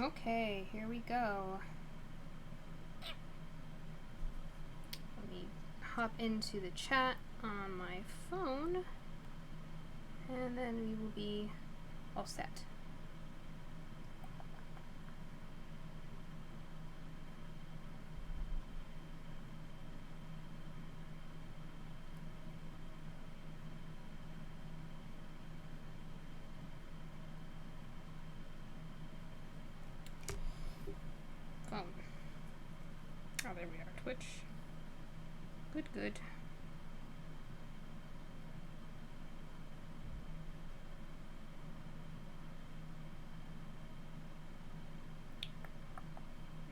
Okay, here we go. Let me hop into the chat on my phone, and then we will be all set. Phone. Oh, there we are. Twitch. Good, good.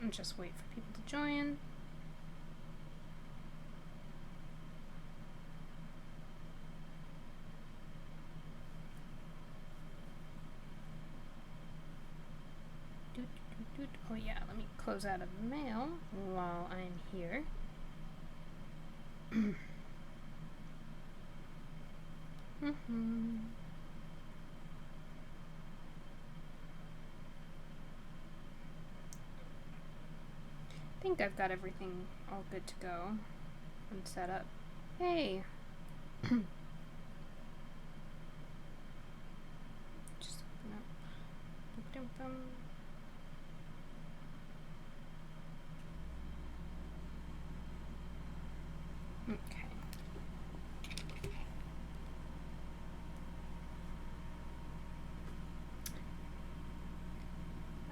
And just wait for people to join. Oh yeah, let me close out of mail while I'm here. I think I've got everything all good to go and set up. Hey! Just open up. Okay.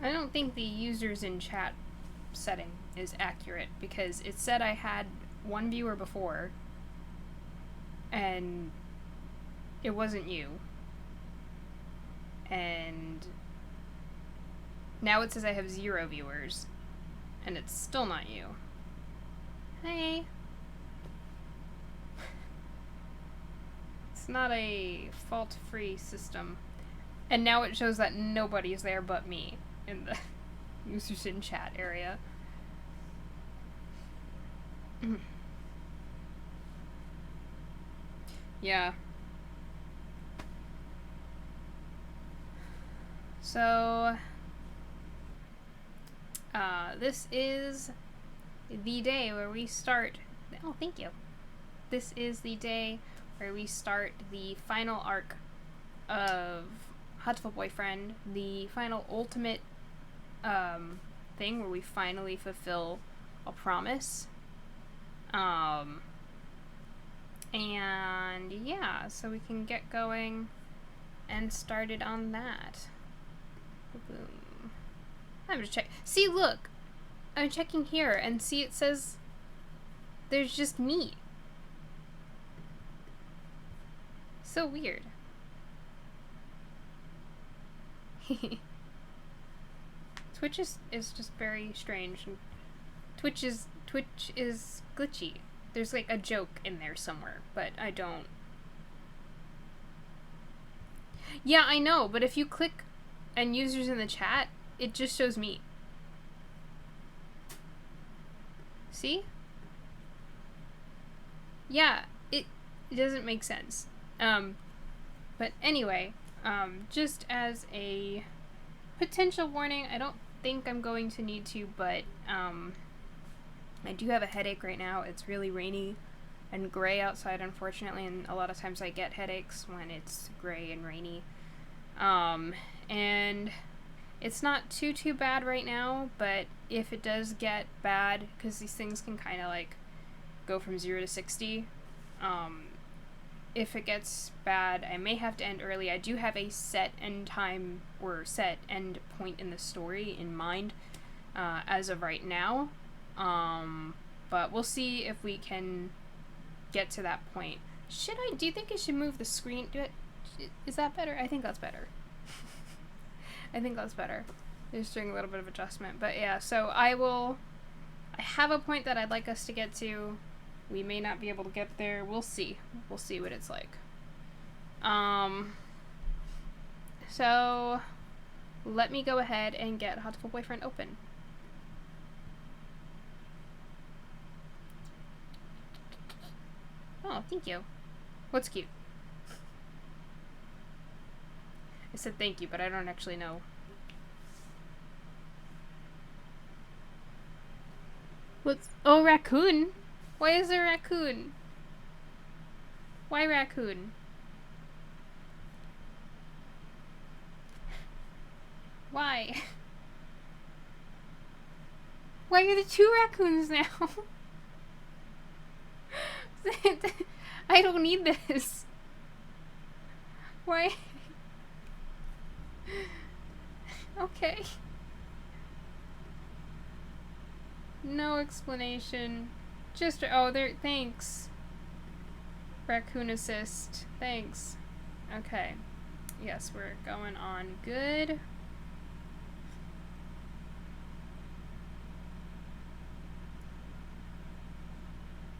I don't think the users in chat setting is accurate because it said I had one viewer before and it wasn't you, and now it says I have 0 viewers and it's still not you. Hey. It's not a fault-free system, and now it shows that nobody's there but me in the users in chat area. Yeah. So, this is the day where we start. Oh, thank you. This is the day where we start the final arc of Hatoful Boyfriend, the final ultimate thing where we finally fulfill a promise. And yeah, so we can get going and started on that. Boom. I'm just check. See, look, I'm checking here and see it says there's just me. So weird. Twitch is just very strange. And Twitch is glitchy. There's like a joke in there somewhere, but I don't. Yeah, I know, but if you click and users in the chat, it just shows me. See? Yeah, it doesn't make sense. But anyway, just as a potential warning, I don't think I'm going to need to, but I do have a headache right now. It's really rainy and gray outside, unfortunately, and a lot of times I get headaches when it's gray and rainy. And it's not too bad right now, but if it does get bad, because these things can kind of like go from 0 to 60, if it gets bad, I may have to end early. I do have a set end time or set end point in the story in mind as of right now. But we'll see if we can get to that point. Do you think I should move the screen? Is that better? I think that's better. I think that's better. Just doing a little bit of adjustment. But yeah, so I have a point that I'd like us to get to. We may not be able to get there. We'll see. We'll see what it's like. So let me go ahead and get Hatoful Boyfriend open. Oh, thank you. What's cute? I said thank you, but I don't actually know. What's... Oh, raccoon? Why is there a raccoon? Why raccoon? Why? Why are there 2 raccoons now? I don't need this. Why? Okay. No explanation. Just, oh, there, thanks. Raccoon assist. Thanks. Okay. Yes, we're going on good.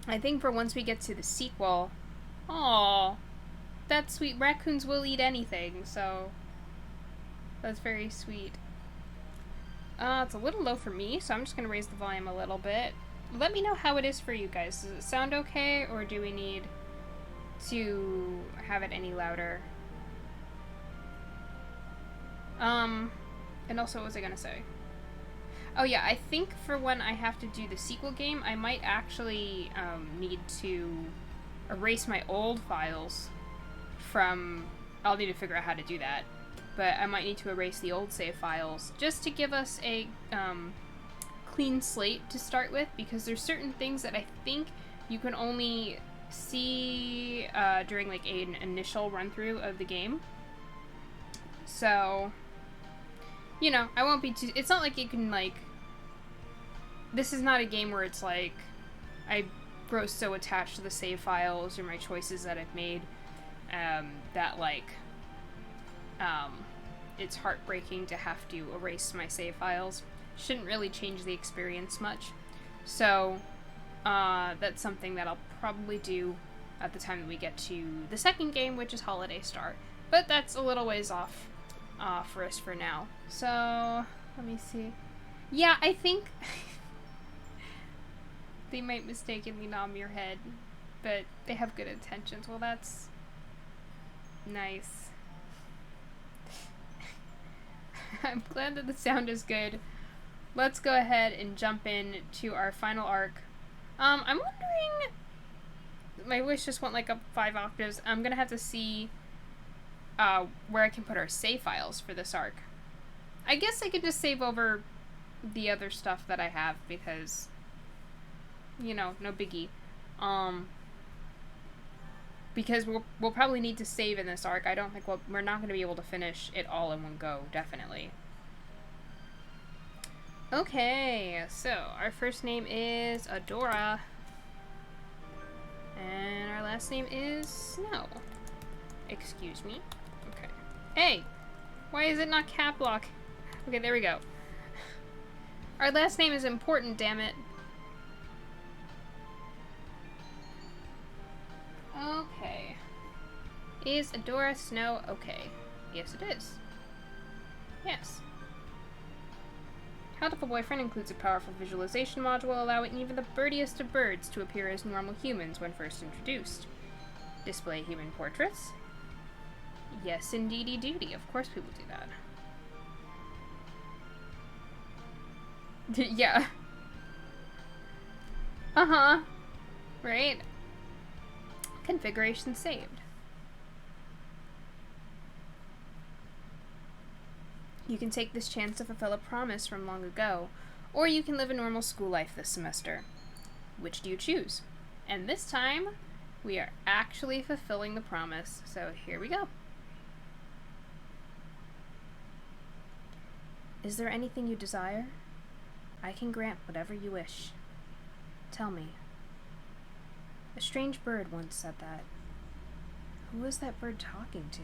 I think for once we get to the sequel... Aww. That's sweet. Raccoons will eat anything, so... That's very sweet. It's a little low for me, so I'm just gonna raise the volume a little bit. Let me know how it is for you guys. Does it sound okay, or do we need to have it any louder? And also, what was I gonna say? Oh yeah, I think for when I have to do the sequel game, I might actually need to erase my old files from... I'll need to figure out how to do that. But I might need to erase the old save files just to give us a clean slate to start with, because there's certain things that I think you can only see during like an initial run through of the game. So, you know, I won't be too... It's not like you can like... This is not a game where it's like I grow so attached to the save files or my choices that I've made that like it's heartbreaking to have to erase my save files. Shouldn't really change the experience much. So that's something that I'll probably do at the time that we get to the second game, which is Holiday Star. But that's a little ways off for us for now. So, let me see. Yeah, I think they might mistakenly nom your head, but they have good intentions. Well, that's nice. I'm glad that the sound is good. Let's go ahead and jump in to our final arc. I'm wondering... My voice just went like up 5 octaves. I'm gonna have to see where I can put our save files for this arc. I guess I could just save over the other stuff that I have because, you know, no biggie. Because we'll probably need to save in this arc. I don't think we're not going to be able to finish it all in one go, definitely. Okay, so our first name is Adora. And our last name is Snow. Excuse me. Okay. Hey! Why is it not cap lock? Okay, there we go. Our last name is important, damn it. Okay. Is Adora Snow okay? Yes, it is. Yes. Hatoful Boyfriend includes a powerful visualization module allowing even the birdiest of birds to appear as normal humans when first introduced. Display human portraits? Yes, indeedy duty. Of course we will do that. Yeah. Uh-huh. Right? Configuration saved. You can take this chance to fulfill a promise from long ago, or you can live a normal school life this semester. Which do you choose? And this time, we are actually fulfilling the promise, so here we go. Is there anything you desire? I can grant whatever you wish. Tell me. A strange bird once said that. Who was that bird talking to?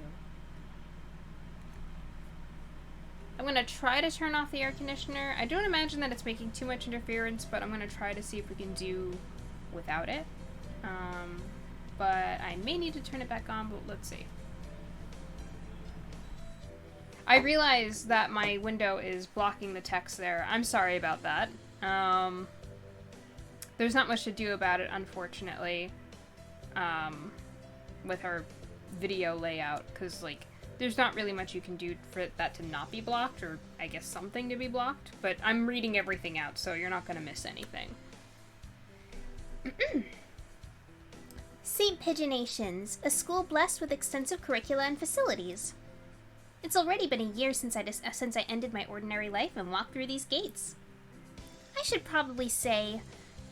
I'm going to try to turn off the air conditioner. I don't imagine that it's making too much interference, but I'm going to try to see if we can do without it. But I may need to turn it back on, but let's see. I realize that my window is blocking the text there. I'm sorry about that. There's not much to do about it, unfortunately, with our video layout, because, like, there's not really much you can do for that to not be blocked, or I guess something to be blocked, but I'm reading everything out, so you're not going to miss anything. St. Pigeonations, a school blessed with extensive curricula and facilities. It's already been a year since I ended my ordinary life and walked through these gates. I should probably say,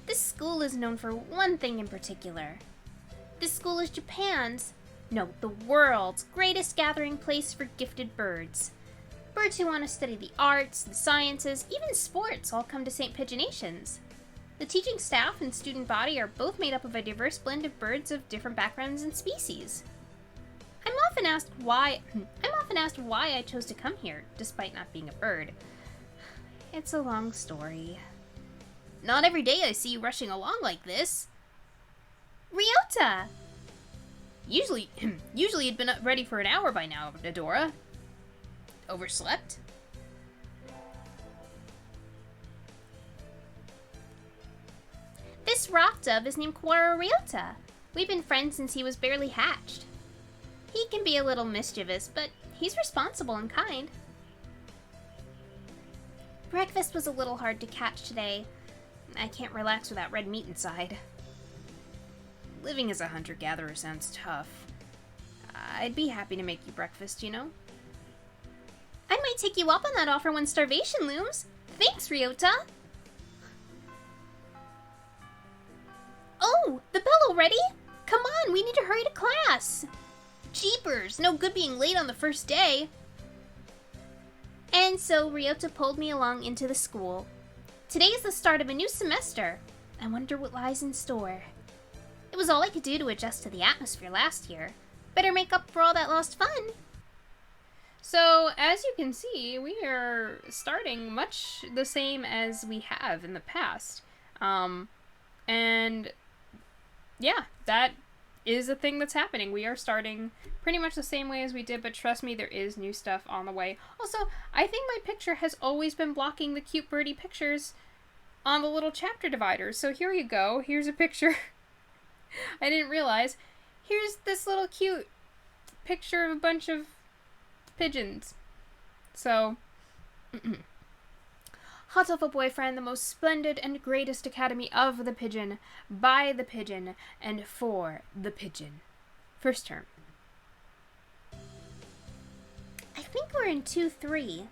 this school is known for one thing in particular. This school is the world's greatest gathering place for gifted birds. Birds who want to study the arts, the sciences, even sports all come to St. Pigeonations. The teaching staff and student body are both made up of a diverse blend of birds of different backgrounds and species. I'm often asked why I chose to come here, despite not being a bird. It's a long story. Not every day I see you rushing along like this. Ryota! Usually you'd been ready for an hour by now, Adora. Overslept? This rock dove is named Quora Ryota. We've been friends since he was barely hatched. He can be a little mischievous, but he's responsible and kind. Breakfast was a little hard to catch today. I can't relax without red meat inside. Living as a hunter-gatherer sounds tough. I'd be happy to make you breakfast, you know? I might take you up on that offer when starvation looms. Thanks, Ryota. Oh, the bell already? Come on, we need to hurry to class. Jeepers, no good being late on the first day. And so Ryota pulled me along into the school. Today is the start of a new semester. I wonder what lies in store. It was all I could do to adjust to the atmosphere last year. Better make up for all that lost fun. So, as you can see, we are starting much the same as we have in the past. And yeah, that is a thing that's happening. We are starting pretty much the same way as we did, but trust me, there is new stuff on the way. Also, I think my picture has always been blocking the cute birdie pictures on the little chapter dividers. So here you go. Here's a picture. I didn't realize. Here's this little cute picture of a bunch of pigeons. So, Hatoful boyfriend, the most splendid and greatest academy of the pigeon, by the pigeon, and for the pigeon. First term. I think we're in 2-3.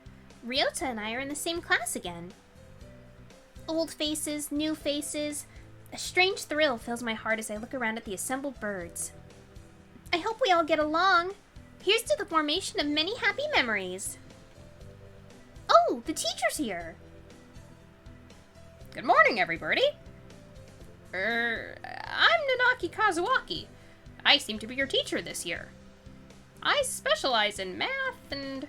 Ryota and I are in the same class again. Old faces, new faces. A strange thrill fills my heart as I look around at the assembled birds. I hope we all get along. Here's to the formation of many happy memories. Oh, the teacher's here. Good morning, everybody. I'm Nanaki Kazuaki. I seem to be your teacher this year. I specialize in math and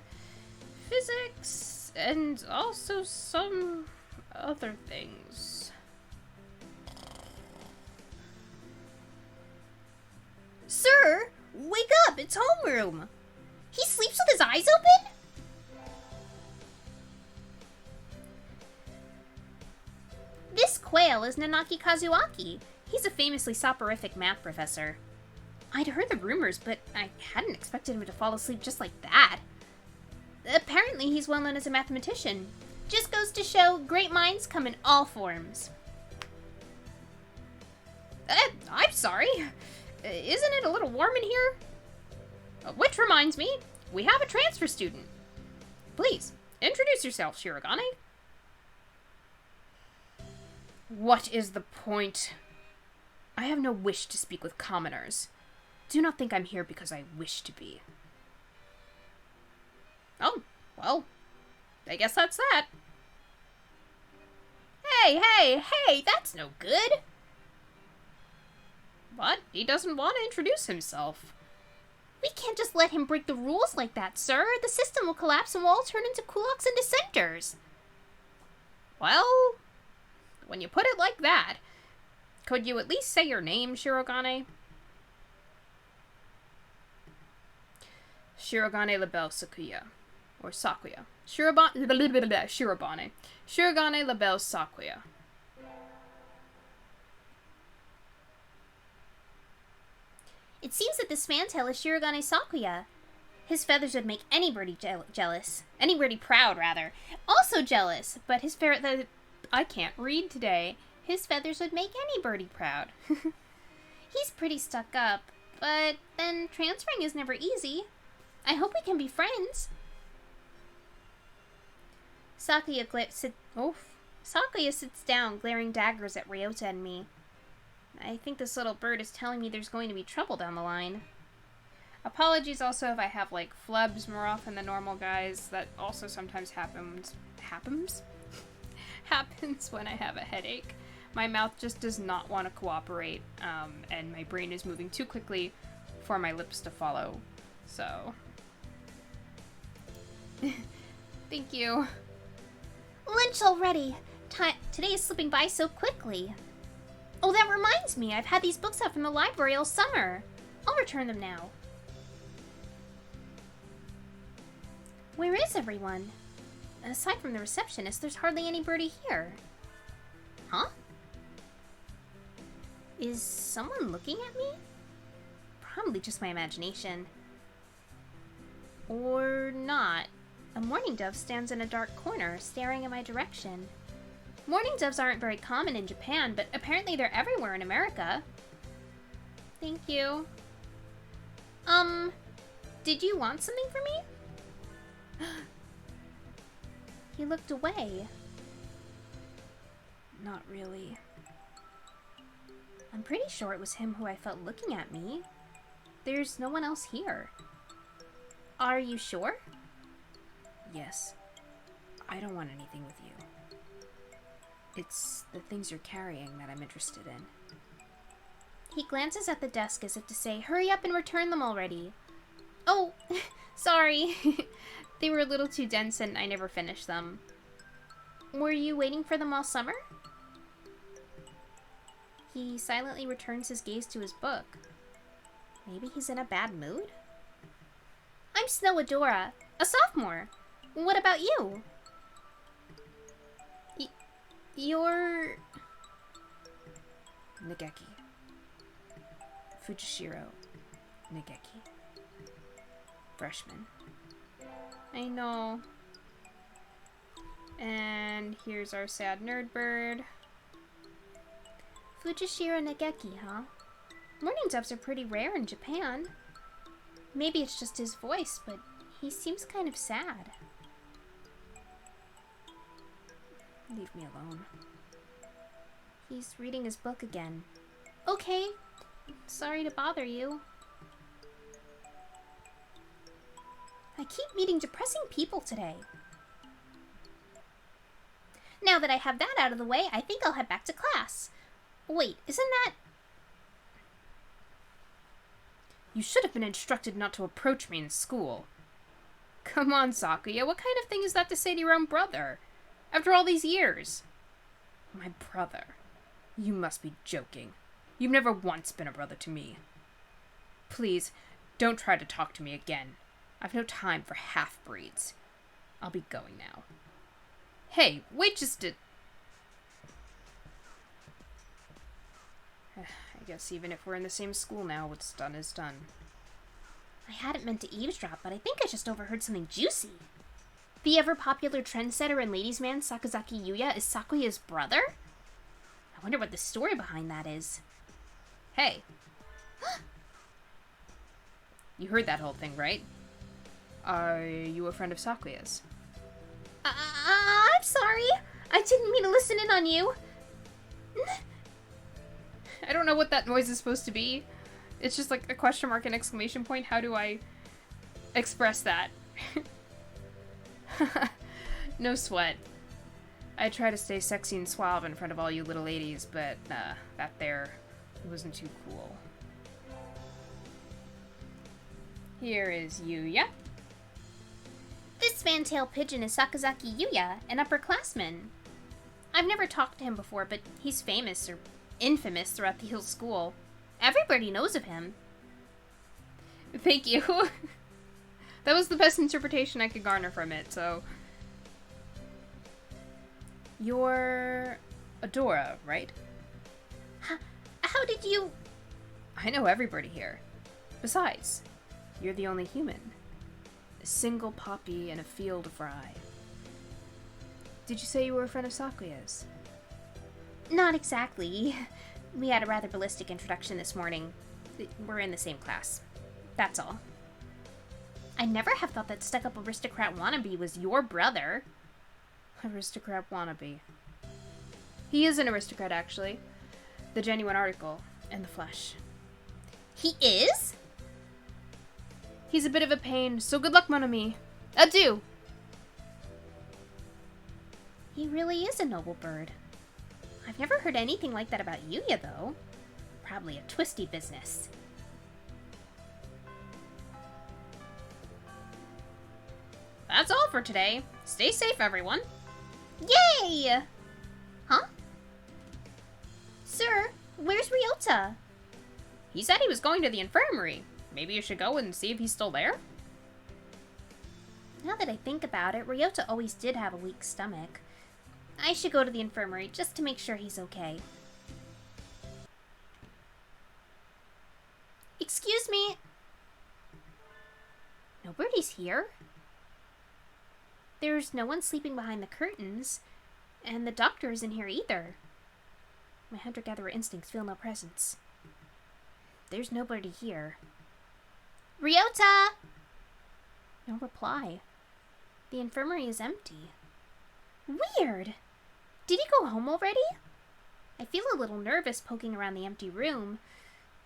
physics and also some other things. Sir, wake up! It's homeroom! He sleeps with his eyes open? This quail is Nanaki Kazuaki. He's a famously soporific math professor. I'd heard the rumors, but I hadn't expected him to fall asleep just like that. Apparently he's well known as a mathematician. Just goes to show great minds come in all forms. I'm sorry. Isn't it a little warm in here? Which reminds me, we have a transfer student. Please, introduce yourself, Shirogane. What is the point? I have no wish to speak with commoners. Do not think I'm here because I wish to be. Oh, well, I guess that's that. Hey, that's no good. What? He doesn't want to introduce himself. We can't just let him break the rules like that, sir. The system will collapse and we'll all turn into kulaks and dissenters. Well, when you put it like that, could you at least say your name, Shirogane? Shirogane Labelle Sakuya. Or Sakuya. Shirobane. Shirogane Labelle Sakuya. It seems that this fantail is Shirogane Sakuya. His feathers would make any birdie jealous. Any birdie proud, rather. Also jealous, but his ferret that... I can't read today. His feathers would make any birdie proud. He's pretty stuck up, but then transferring is never easy. I hope we can be friends. Sakuya sits down, glaring daggers at Ryota and me. I think this little bird is telling me there's going to be trouble down the line. Apologies also if I have, like, flubs more often than normal, guys. That also sometimes happens when I have a headache. My mouth just does not want to cooperate, and my brain is moving too quickly for my lips to follow. So, thank you. Lunch already. Today is slipping by so quickly. Oh, that reminds me. I've had these books out from the library all summer. I'll return them now. Where is everyone? Aside from the receptionist, there's hardly anybody here. Huh? Is someone looking at me? Probably just my imagination. Or not. A mourning dove stands in a dark corner, staring in my direction. Mourning doves aren't very common in Japan, but apparently they're everywhere in America. Thank you. Did you want something from me? He looked away. Not really. I'm pretty sure it was him who I felt looking at me. There's no one else here. Are you sure? Yes. I don't want anything with you. It's the things you're carrying that I'm interested in. He glances at the desk as if to say, hurry up and return them already. Oh, sorry. They were a little too dense and I never finished them. Were you waiting for them all summer? He silently returns his gaze to his book. Maybe he's in a bad mood? I'm Snow Adora, a sophomore. What about you? You're... Nageki. Fujishiro Nageki. Freshman. I know. And here's our sad nerd bird. Fujishiro Nageki, huh? Mourning doves are pretty rare in Japan. Maybe it's just his voice, but he seems kind of sad. Leave me alone. He's reading his book again. Okay. Sorry to bother you. I keep meeting depressing people today. Now that I have that out of the way, I think I'll head back to class. Wait, isn't that... You should have been instructed not to approach me in school. Come on, Sakuya, what kind of thing is that to say to your own brother? After all these years? My brother? You must be joking. You've never once been a brother to me. Please, don't try to talk to me again. I've no time for half-breeds. I'll be going now. Hey, wait just a... I guess even if we're in the same school now, what's done is done. I hadn't meant to eavesdrop, but I think I just overheard something juicy. The ever-popular trendsetter and ladies' man Sakazaki Yuya is Sakuya's brother? I wonder what the story behind that is. Hey. You heard that whole thing, right? Are you a friend of Sakuya's? I'm sorry. I didn't mean to listen in on you. I don't know what that noise is supposed to be. It's just like a question mark and exclamation point. How do I express that? No sweat. I try to stay sexy and suave in front of all you little ladies, but that there wasn't too cool. Here is Yuya. This fantail pigeon is Sakazaki Yuya, an upperclassman. I've never talked to him before, but he's famous, or infamous, throughout the whole school. Everybody knows of him. Thank you. That was the best interpretation I could garner from it, so... You're Adora, right? How did you... I know everybody here. Besides, you're the only human. A single poppy in a field of rye. Did you say you were a friend of Sakuya's? Not exactly. We had a rather ballistic introduction this morning. We're in the same class. That's all. I never have thought that stuck-up aristocrat wannabe was your brother. Aristocrat wannabe. He is an aristocrat, actually. The genuine article, in the flesh. He is? He's a bit of a pain, so good luck, mon ami. Adieu! He really is a noble bird. I've never heard anything like that about Yuya, though. Probably a twisty business. That's all for today. Stay safe, everyone. Yay! Huh? Sir, where's Ryota? He said he was going to the infirmary. Maybe you should go and see if he's still there? Now that I think about it, Ryota always did have a weak stomach. I should go to the infirmary just to make sure he's okay. Excuse me. Nobody's here. There's no one sleeping behind the curtains, and the doctor isn't here either. My hunter-gatherer instincts feel no presence. There's nobody here. Ryota! No reply. The infirmary is empty. Weird! Did he go home already? I feel a little nervous poking around the empty room.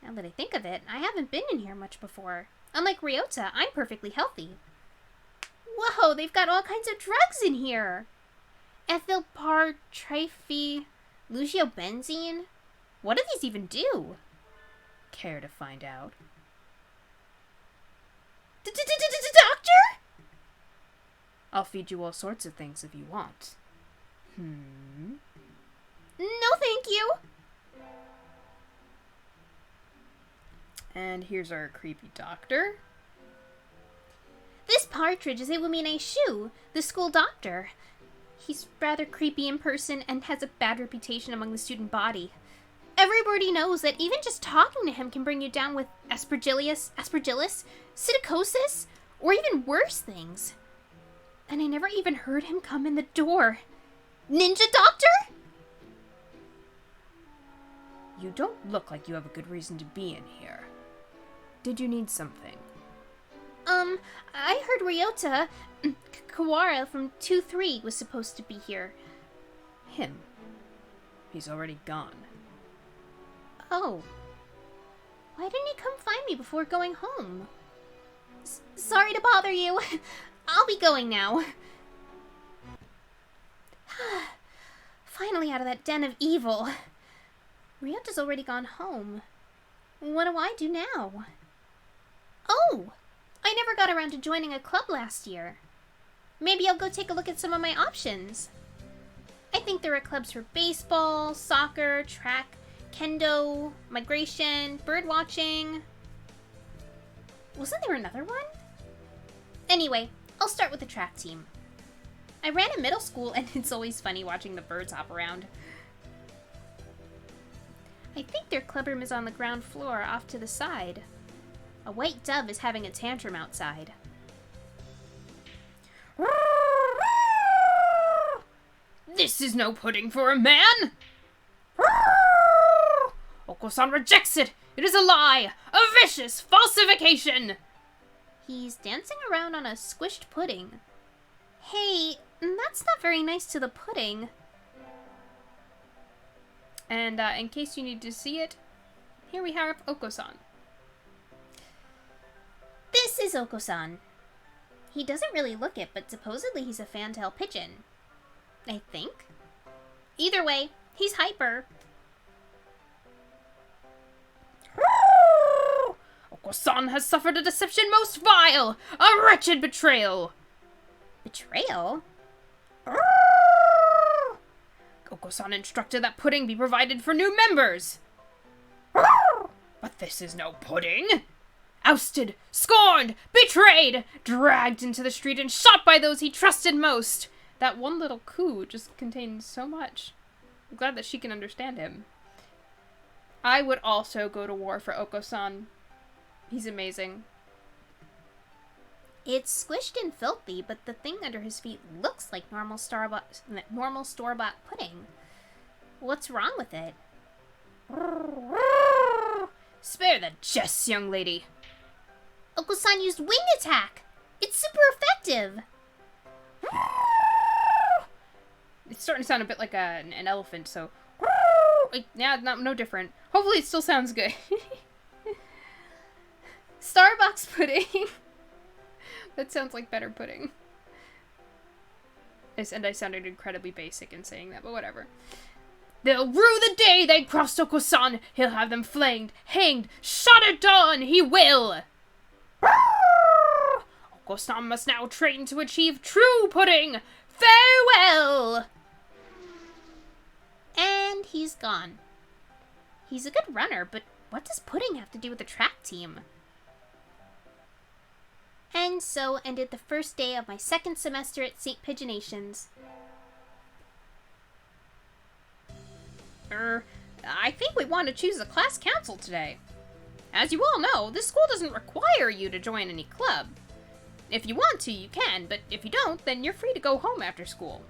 Now that I think of it, I haven't been in here much before. Unlike Ryota, I'm perfectly healthy. Whoa, they've got all kinds of drugs in here! Ethylpar, triphy, lugiobenzene? What do these even do? Care to find out? Doctor? I'll feed you all sorts of things if you want. No, thank you. And here's our creepy doctor. This Partridge is Iwamine Shu, the school doctor. He's rather creepy in person and has a bad reputation among the student body. Everybody knows that even just talking to him can bring you down with aspergillus, psittacosis, or even worse things. And I never even heard him come in the door. Ninja doctor? You don't look like you have a good reason to be in here. Did you need something? I heard Ryota, Kawara from 2-3 was supposed to be here. Him? He's already gone. Oh. Why didn't he come find me before going home? Sorry to bother you. I'll be going now. Finally out of that den of evil. Ryota's already gone home. What do I do now? Oh! I never got around to joining a club last year. Maybe I'll go take a look at some of my options. I think there are clubs for baseball, soccer, track, kendo, migration, bird watching. Wasn't there another one? Anyway, I'll start with the track team. I ran in middle school, and it's always funny watching the birds hop around. I think their clubroom is on the ground floor off to the side. A white dove is having a tantrum outside. This is no pudding for a man! Oko-san rejects it! It is a lie! A vicious falsification! He's dancing around on a squished pudding. Hey, that's not very nice to the pudding. And in case you need to see it, here we have Oko-san. This is Oko-san. He doesn't really look it, but supposedly he's a fantail pigeon. I think. Either way, he's hyper. Oko-san has suffered a deception most vile! A wretched betrayal! Betrayal? Oko-san instructed that pudding be provided for new members! But this is no pudding! Ousted, scorned, betrayed, dragged into the street and shot by those he trusted most! That one little coup just contains so much. I'm glad that she can understand him. I would also go to war for Oko-san. He's amazing. It's squished and filthy, but the thing under his feet looks like normal store-bought pudding. What's wrong with it? Spare the jests, young lady. Oko-san used wing attack! It's super effective! It's starting to sound a bit like an elephant, so... Yeah, no different. Hopefully it still sounds good. Starbucks pudding! That sounds like better pudding. And I sounded incredibly basic in saying that, but whatever. They'll rue the day they crossed Oko-san. He'll have them flayed, hanged, shot at dawn. He will. Oko-san must now train to achieve true pudding. Farewell. And he's gone. He's a good runner, but what does pudding have to do with the track team? And so ended the first day of my second semester at St. Pigeonations. I think we want to choose a class council today. As you all know, this school doesn't require you to join any club. If you want to, you can, but if you don't, then you're free to go home after school.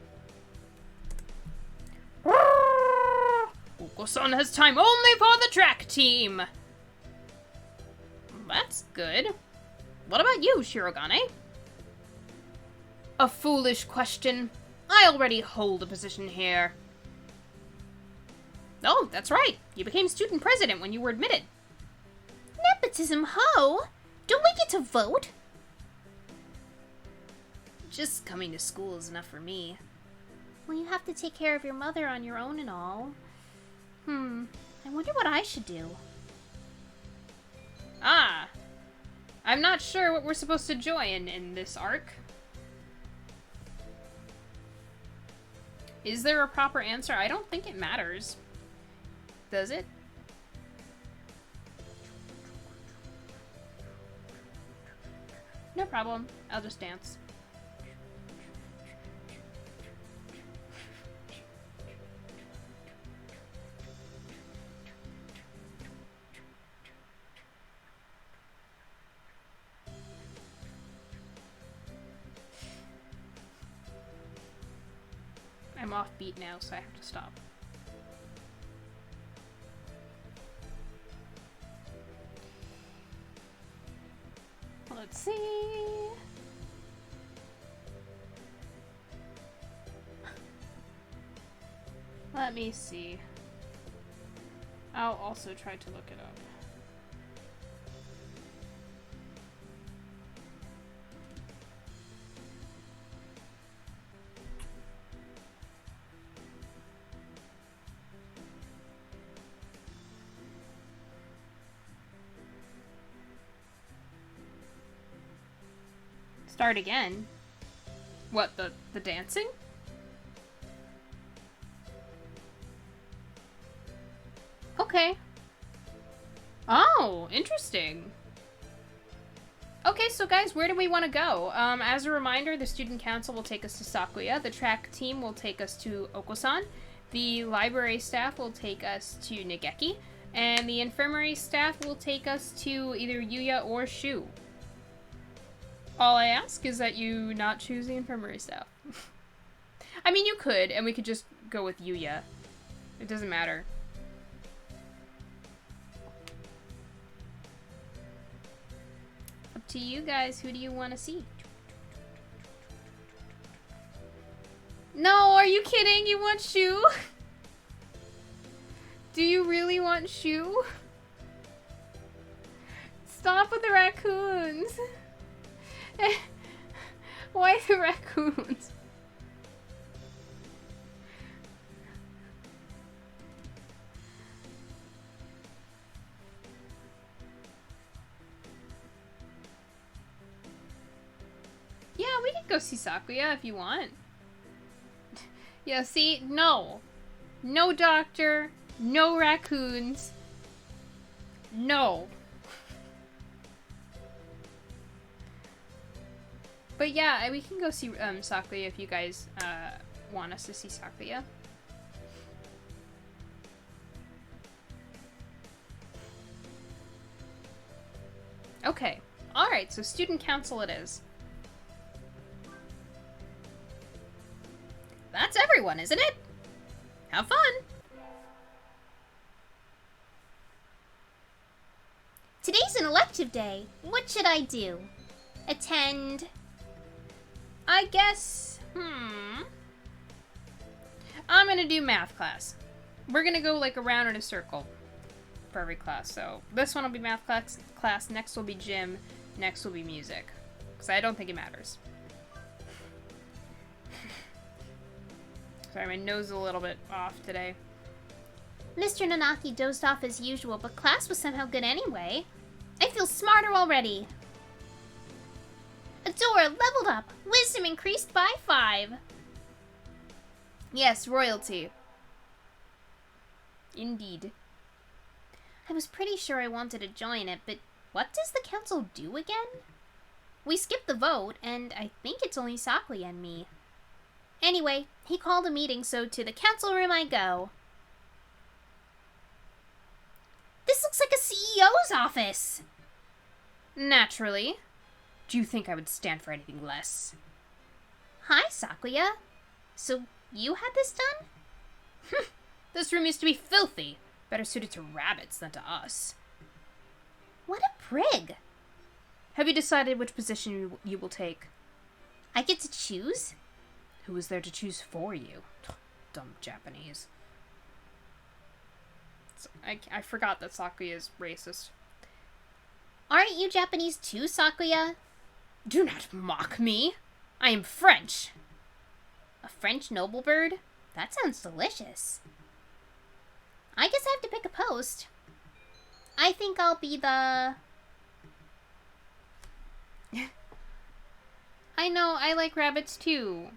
Oko-san has time only for the track team. That's good. What about you, Shirogane? A foolish question. I already hold a position here. Oh, that's right. You became student president when you were admitted. Nepotism, ho! Don't we get to vote? Just coming to school is enough for me. Well, you have to take care of your mother on your own and all. I wonder what I should do. Ah. I'm not sure what we're supposed to join in this arc. Is there a proper answer? I don't think it matters. Does it? No problem. I'll just dance. I'm off beat now, so I have to stop. Let's see. Let me see. I'll also try to look it up. Start again? What, the dancing? Okay. Oh, interesting. Okay, so guys, where do we want to go? As a reminder, the student council will take us to Sakuya, the track team will take us to Oko-san, the library staff will take us to Nageki, and the infirmary staff will take us to either Yuya or Shu. All I ask is that you not choose the infirmary staff. I mean, you could, and we could just go with Yuya. It doesn't matter. Up to you guys, who do you want to see? No, are you kidding? You want Shu? Do you really want Shu? Stop with the raccoons. Why the raccoons? Yeah, we could go see Sakuya if you want. Yeah, see? No. No doctor. No raccoons. No. But yeah, we can go see Sakuya if you guys want us to see Sakuya. Okay. Alright, so student council it is. That's everyone, isn't it? Have fun! elective day. What should I do? Attend. I guess, I'm gonna do math class. We're gonna go, like, around in a circle for every class. So, this one will be math class, next will be gym, next will be music. Because I don't think it matters. Sorry, my nose is a little bit off today. Mr. Nanaki dozed off as usual, but class was somehow good anyway. I feel smarter already. Adora leveled up. Wisdom increased by 5. Yes, royalty. Indeed. I was pretty sure I wanted to join it, but what does the council do again? We skipped the vote, and I think it's only Sakuya and me. Anyway, he called a meeting, so to the council room I go. This looks like a CEO's office! Naturally. Do you think I would stand for anything less? Hi, Sakuya. So, you had this done? This room used to be filthy. Better suited to rabbits than to us. What a prig! Have you decided which position you will take? I get to choose? Who is there to choose for you? Dumb Japanese. I forgot that Sakuya is racist. Aren't you Japanese too, Sakuya? Do not mock me. I am French. A French noble bird? That sounds delicious. I guess I have to pick a post. I think I'll be the... I know, I like rabbits too.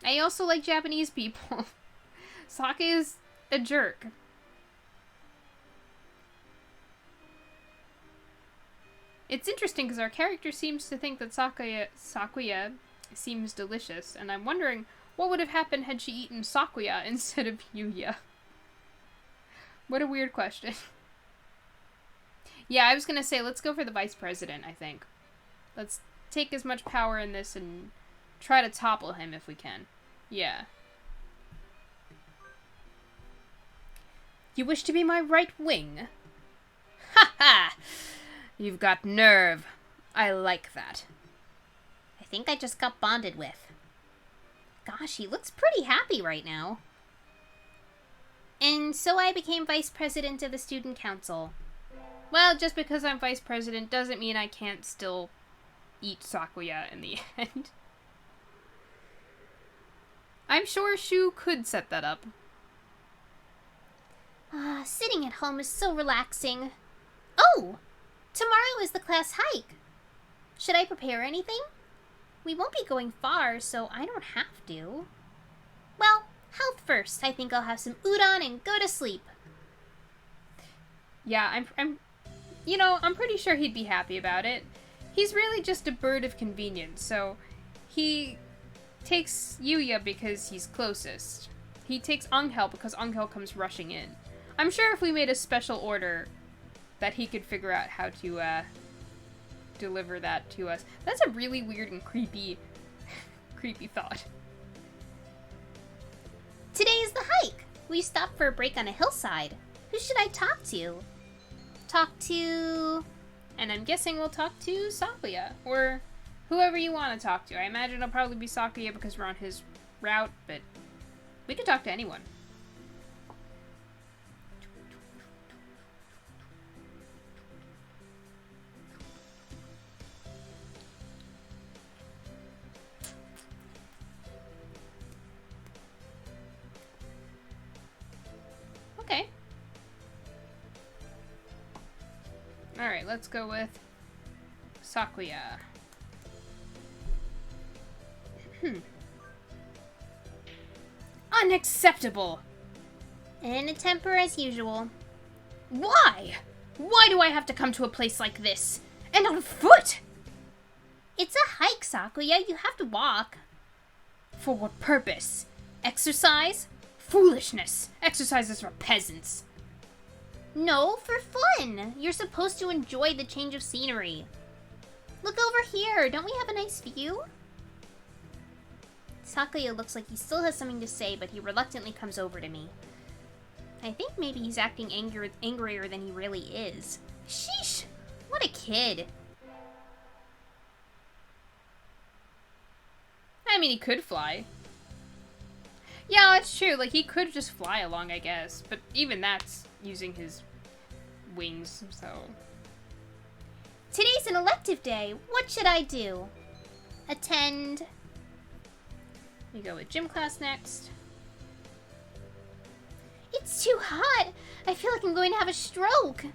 I also like Japanese people. Sake is a jerk. It's interesting because our character seems to think that Sakuya seems delicious, and I'm wondering what would have happened had she eaten Sakuya instead of Yuya. What a weird question. Yeah, I was gonna say, let's go for the vice president, I think. Let's take as much power in this and try to topple him if we can. Yeah. You wish to be my right wing? Ha ha! You've got nerve. I like that. I think I just got bonded with. Gosh, he looks pretty happy right now. And so I became vice president of the student council. Well, just because I'm vice president doesn't mean I can't still eat Sakuya in the end. I'm sure Shu could set that up. Sitting at home is so relaxing. Oh! Tomorrow is the class hike. Should I prepare anything? We won't be going far, so I don't have to. Well, health first. I think I'll have some udon and go to sleep. Yeah, I'm pretty sure he'd be happy about it. He's really just a bird of convenience, so he takes Yuya because he's closest. He takes Angel because Angel comes rushing in. I'm sure if we made a special order that he could figure out how to deliver that to us. That's a really weird and creepy thought. Today is the hike. We stopped for a break on a hillside. Who should I talk to? And I'm guessing we'll talk to Sakuya, or whoever you want to talk to. I imagine it'll probably be Sakuya because we're on his route, but we could talk to anyone. Okay. Alright, let's go with Sakuya. Unacceptable! In a temper as usual. Why? Why do I have to come to a place like this? And on foot? It's a hike, Sakuya. You have to walk. For what purpose? Exercise? Foolishness! Exercise is for peasants. No, for fun. You're supposed to enjoy the change of scenery. Look over here. Don't we have a nice view? Sakuya looks like he still has something to say, but he reluctantly comes over to me. I think maybe he's acting angrier than he really is. Sheesh! What a kid. I mean, he could fly. Yeah, it's true. Like, he could just fly along, I guess. But even that's using his wings, so... Today's an elective day. What should I do? Attend. We go with gym class next. It's too hot. I feel like I'm going to have a stroke.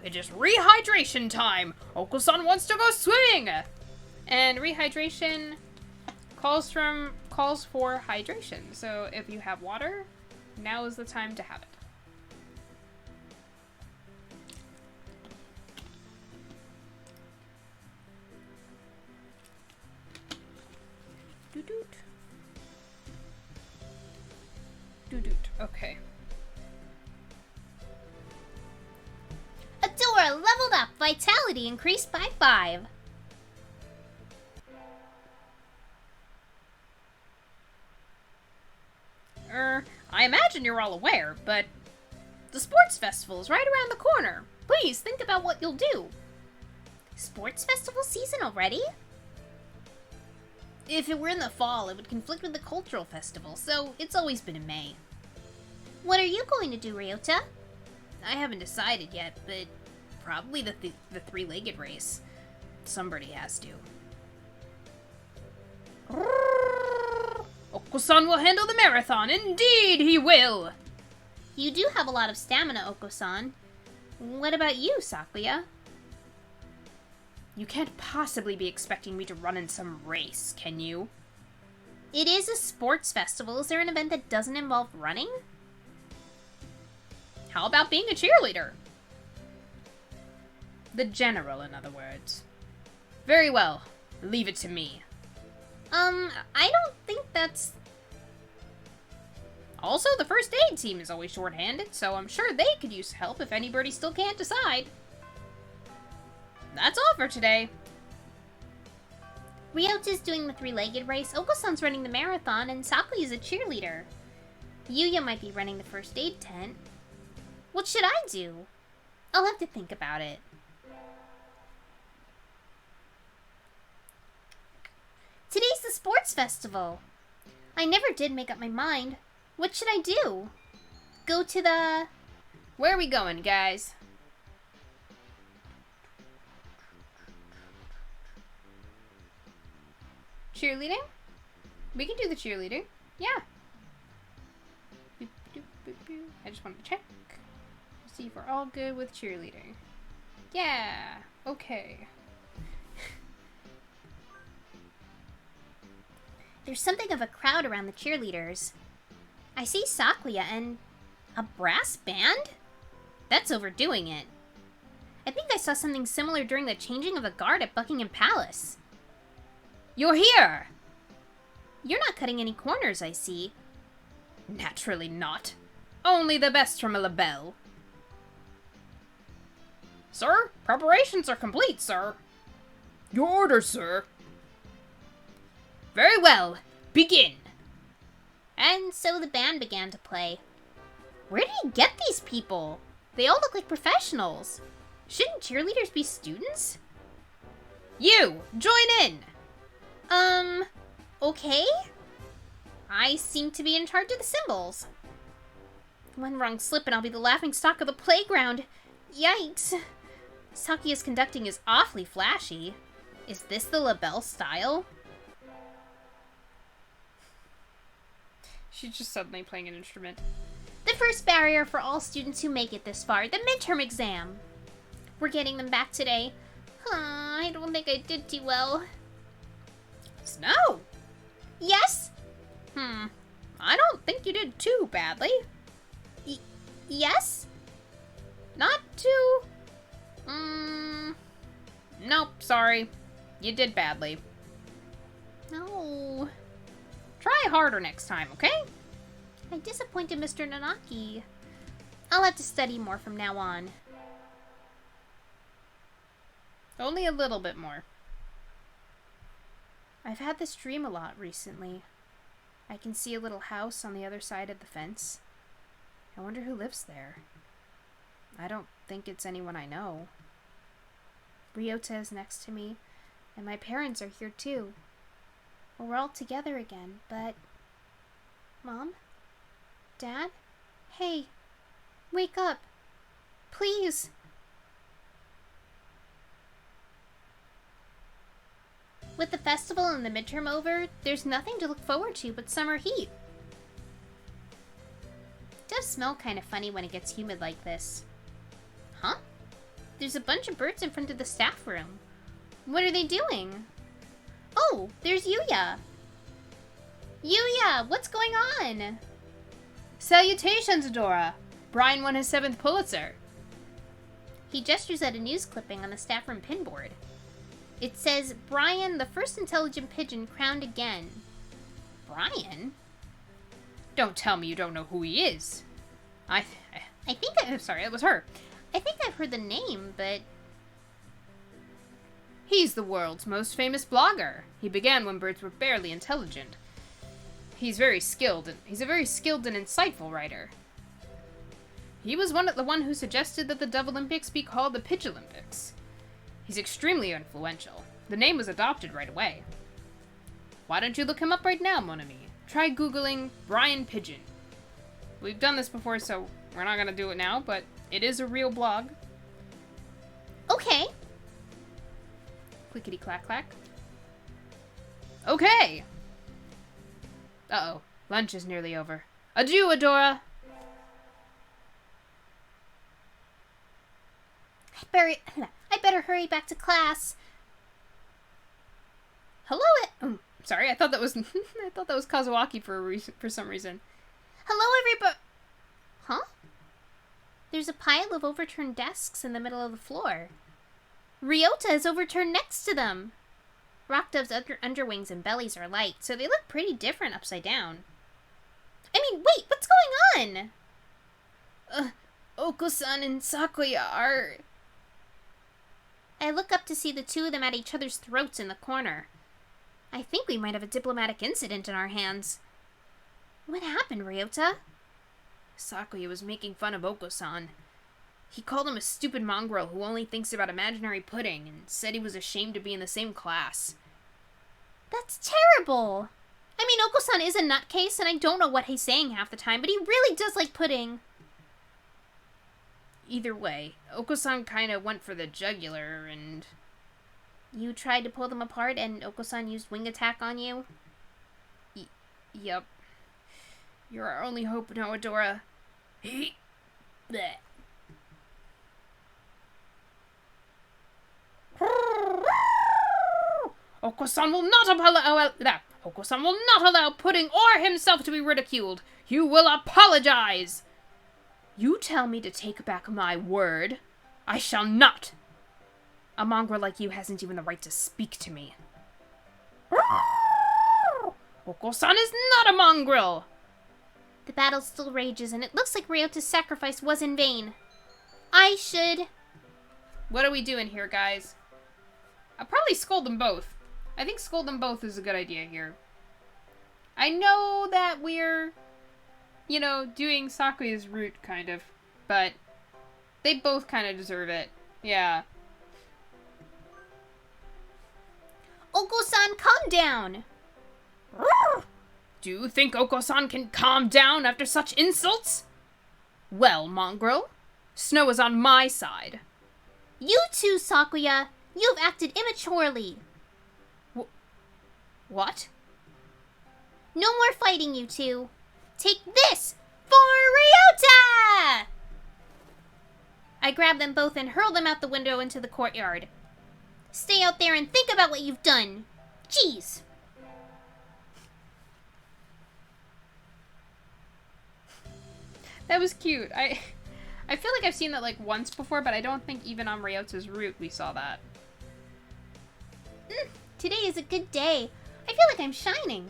It is rehydration time. Oko-san wants to go swimming. And rehydration calls for hydration. So if you have water, now is the time to have it. Doo-doot. Doo-doot. Okay. Adora leveled up. Vitality increased by 5. I imagine you're all aware, but the sports festival is right around the corner. Please think about what you'll do. Sports festival season already? If it were in the fall, it would conflict with the cultural festival, so it's always been in May. What are you going to do, Ryota? I haven't decided yet, but probably the three-legged race. Somebody has to. Oko-san will handle the marathon. Indeed, he will. You do have a lot of stamina, Oko-san. What about you, Sakuya? You can't possibly be expecting me to run in some race, can you? It is a sports festival. Is there an event that doesn't involve running? How about being a cheerleader? The general, in other words. Very well. Leave it to me. I don't think that's... Also, the first aid team is always short-handed, so I'm sure they could use help if anybody still can't decide. That's all for today. Ryota's doing the three-legged race, Oko-san's running the marathon, and Sakuya's a cheerleader. Yuya might be running the first aid tent. What should I do? I'll have to think about it. Today's the sports festival. I never did make up my mind. What should I do? Go to the... Where are we going, guys? Cheerleading? We can do the cheerleading. Yeah. Boop, doop, boop, boop. I just wanted to check. See if we're all good with cheerleading. Yeah. Okay. There's something of a crowd around the cheerleaders. I see Sakuya and... a brass band? That's overdoing it. I think I saw something similar during the changing of the guard at Buckingham Palace. You're here! You're not cutting any corners, I see. Naturally not. Only the best from a labelle. Sir, preparations are complete, sir. Your orders, sir. Very well. Begin. And so the band began to play. Where did he get these people? They all look like professionals. Shouldn't cheerleaders be students? You, join in. Okay? I seem to be in charge of the cymbals. One wrong slip and I'll be the laughingstock of the playground. Yikes. Sakuya's conducting is awfully flashy. Is this the labelle style? She's just suddenly playing an instrument. The first barrier for all students who make it this far, the midterm exam. We're getting them back today. I don't think I did too well. Snow? Yes? I don't think you did too badly. Yes? Not too... Nope, sorry. You did badly. No. Try harder next time, okay? I disappointed Mr. Nanaki. I'll have to study more from now on. Only a little bit more. I've had this dream a lot recently. I can see a little house on the other side of the fence. I wonder who lives there. I don't think it's anyone I know. Ryota is next to me, and my parents are here too. Well, we're all together again, but... Mom? Dad? Hey, wake up. Please. With the festival and the midterm over, there's nothing to look forward to but summer heat. It does smell kind of funny when it gets humid like this. Huh? There's a bunch of birds in front of the staff room. What are they doing? Oh, there's Yuya. Yuya, what's going on? Salutations, Adora! Brian won his 7th Pulitzer. He gestures at a news clipping on the staff room pinboard. It says, Brian, the first intelligent pigeon, crowned again. Brian? Don't tell me you don't know who he is. Sorry, it was her. I think I've heard the name, but... He's the world's most famous blogger. He began when birds were barely intelligent. He's a very skilled and insightful writer. He was the one who suggested that the Dove Olympics be called the Pitch Olympics. He's extremely influential. The name was adopted right away. Why don't you look him up right now, mon ami? Try Googling Brian Pigeon. We've done this before, so we're not gonna do it now, but it is a real blog. Okay. Clickety clack clack. Okay! Uh-oh. Lunch is nearly over. Adieu, Adora! I better hurry back to class. Hello, sorry, I thought that was I thought that was Kazuaki for some reason. Hello, everybody. Huh? There's a pile of overturned desks in the middle of the floor. Ryota is overturned next to them. Rock Dove's underwings and bellies are light, so they look pretty different upside down. I mean, wait, what's going on? Oko-san and Sakuya are... I look up to see the two of them at each other's throats in the corner. I think we might have a diplomatic incident in our hands. What happened, Ryota? Sakuya was making fun of Oko-san. He called him a stupid mongrel who only thinks about imaginary pudding and said he was ashamed to be in the same class. That's terrible! I mean, Oko-san is a nutcase, and I don't know what he's saying half the time, but he really does like pudding. Either way, Oko-san kinda went for the jugular, and... You tried to pull them apart, and Oko-san used wing attack on you? Yep. You're our only hope now, Adora. Bleh. Oko-san will not Oko-san will not allow Pudding or himself to be ridiculed. You will apologize. You tell me to take back my word. I shall not. A mongrel like you hasn't even the right to speak to me. Oko-san is not a mongrel. The battle still rages, and it looks like Ryota's sacrifice was in vain. I should... What are we doing here, guys? I'll probably scold them both. I think scold them both is a good idea here. I know that we're, doing Sakuya's route, kind of. But they both kind of deserve it. Yeah. Oko-san, calm down! Do you think Oko-san can calm down after such insults? Well, mongrel, Snow is on my side. You too, Sakuya! You've acted immaturely! What? No more fighting, you two! Take this for Ryota! I grab them both and hurl them out the window into the courtyard. Stay out there and think about what you've done! Jeez! That was cute. I feel like I've seen that like once before, but I don't think even on Ryota's route we saw that. Today is a good day. I feel like I'm shining.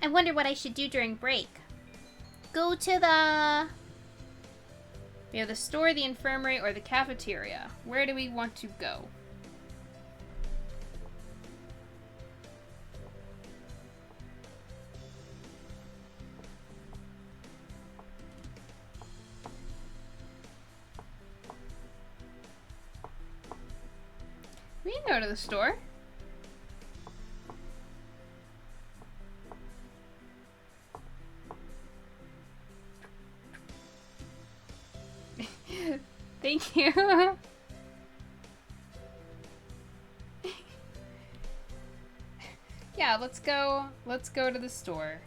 I wonder what I should do during break. Go to the... We have the store, the infirmary, or the cafeteria. Where do we want to go? We can go to the store. Thank you. Yeah, let's go to the store.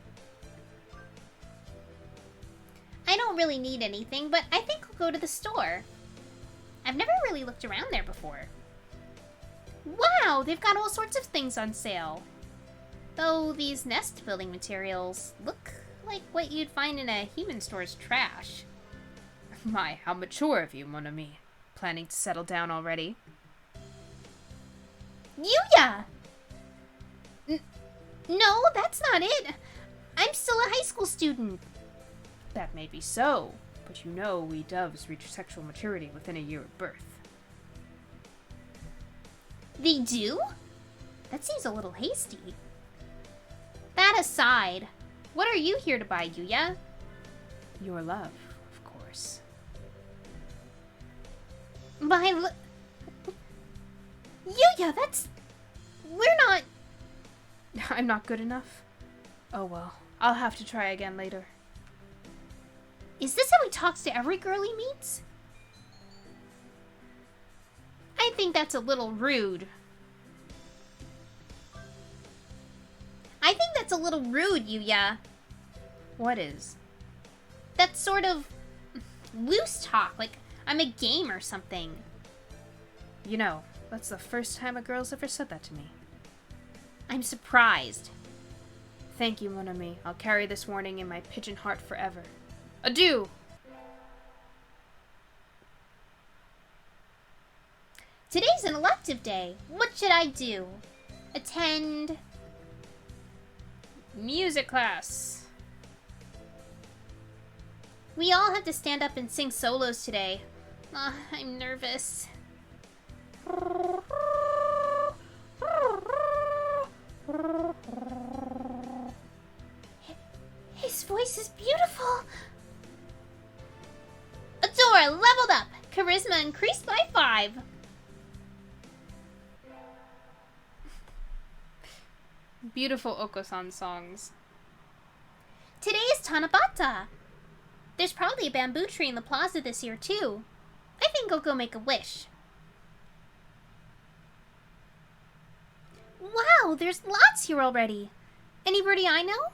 I don't really need anything, but I think I'll go to the store. I've never really looked around there before. Wow, they've got all sorts of things on sale. Though these nest building materials look like what you'd find in a human store's trash. My, how mature of you, mon ami. Planning to settle down already? Yuya! No, that's not it. I'm still a high school student. That may be so, but you know we doves reach sexual maturity within a year of birth. They do? That seems a little hasty. That aside, what are you here to buy, Yuya? Your love, of course. Yuya, that's... We're not... I'm not good enough? Oh well, I'll have to try again later. Is this how he talks to every girl he meets? I think that's a little rude. I think that's a little rude, Yuya. What is? That sort of loose talk, like I'm a game or something. You know, that's the first time a girl's ever said that to me. I'm surprised. Thank you, mon ami. I'll carry this warning in my pigeon heart forever. Adieu! Today's an elective day. What should I do? Attend... Music class! We all have to stand up and sing solos today. I'm nervous. His voice is beautiful. Adora leveled up. Charisma increased by 5. Beautiful Oko-san songs. Today is Tanabata. There's probably a bamboo tree in the plaza this year, too. I think I'll go make a wish. Wow, there's lots here already. Anybody I know?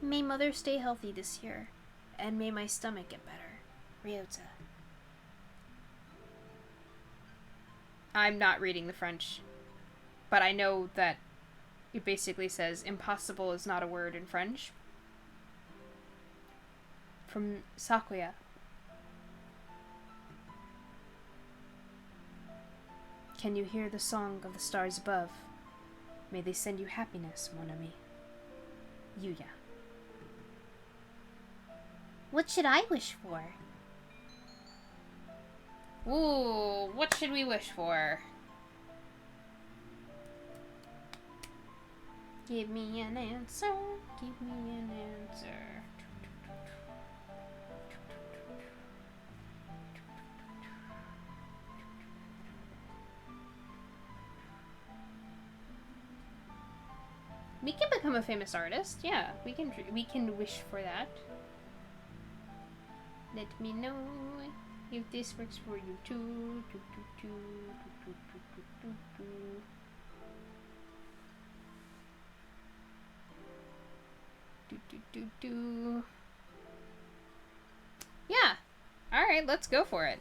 May Mother stay healthy this year, and may my stomach get better. Ryota. I'm not reading the French, but I know that it basically says impossible is not a word in French. From Sakuya. Can you hear the song of the stars above? May they send you happiness, mon ami. Yuya. What should I wish for? Ooh, what should we wish for? Give me an answer. Give me an answer. We can become a famous artist. Yeah, we can wish for that. Let me know if this works for you too. Yeah. All right, let's go for it.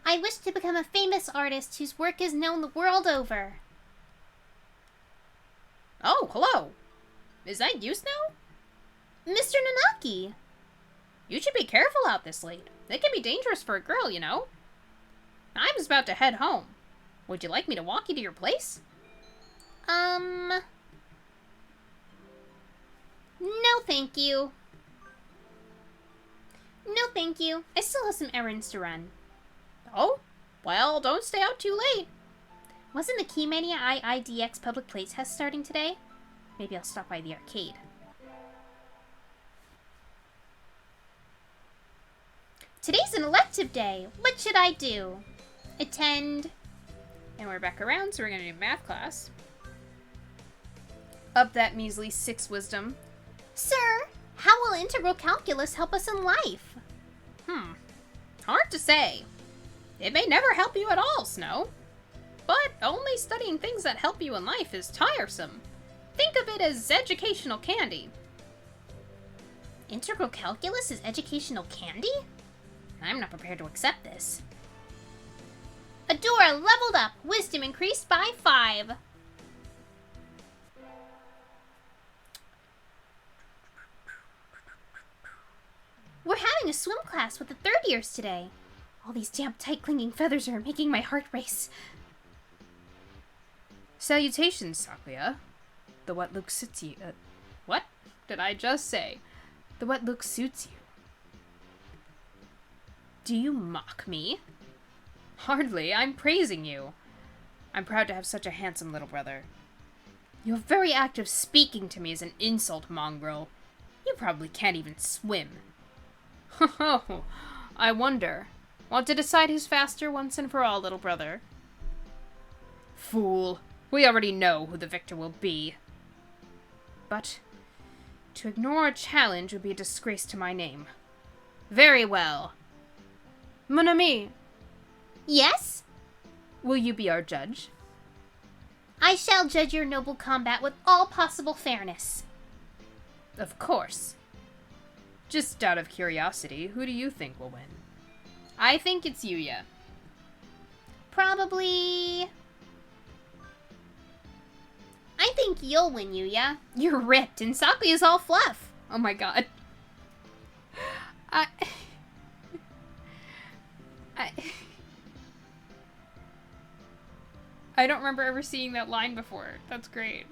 I wish to become a famous artist whose work is known the world over. Oh, hello. Is that you, Snow? Mr. Nanaki! You should be careful out this late. It can be dangerous for a girl, you know. I was about to head home. Would you like me to walk you to your place? No, thank you. No, thank you. I still have some errands to run. Oh? Well, don't stay out too late. Wasn't the Keymania IIDX public playtest starting today? Maybe I'll stop by the arcade. Today's an elective day. What should I do? Attend. And we're back around, so we're going to do math class. Up that measly 6 wisdom. Sir, how will integral calculus help us in life? Hard to say. It may never help you at all, Snow. But only studying things that help you in life is tiresome. Think of it as educational candy. Integral calculus is educational candy? I'm not prepared to accept this. Adora leveled up. Wisdom increased by 5. We're having a swim class with the 3rd years today. All these damp, tight, clinging feathers are making my heart race. Salutations, Sakuya. The wet look suits you. What did I just say? The wet look suits you. Do you mock me? Hardly. I'm praising you. I'm proud to have such a handsome little brother. Your very act of speaking to me is an insult, mongrel. You probably can't even swim. Oh, I wonder. Want to decide who's faster once and for all, little brother? Fool. We already know who the victor will be. But to ignore a challenge would be a disgrace to my name. Very well. Mon ami, Yes? will you be our judge? I shall judge your noble combat with all possible fairness. Of course. Just out of curiosity, who do you think will win? I think it's Yuya. Probably... I think you'll win, Yuya. You're ripped, and Sakuya's all fluff. Oh my god. I don't remember ever seeing that line before. That's great.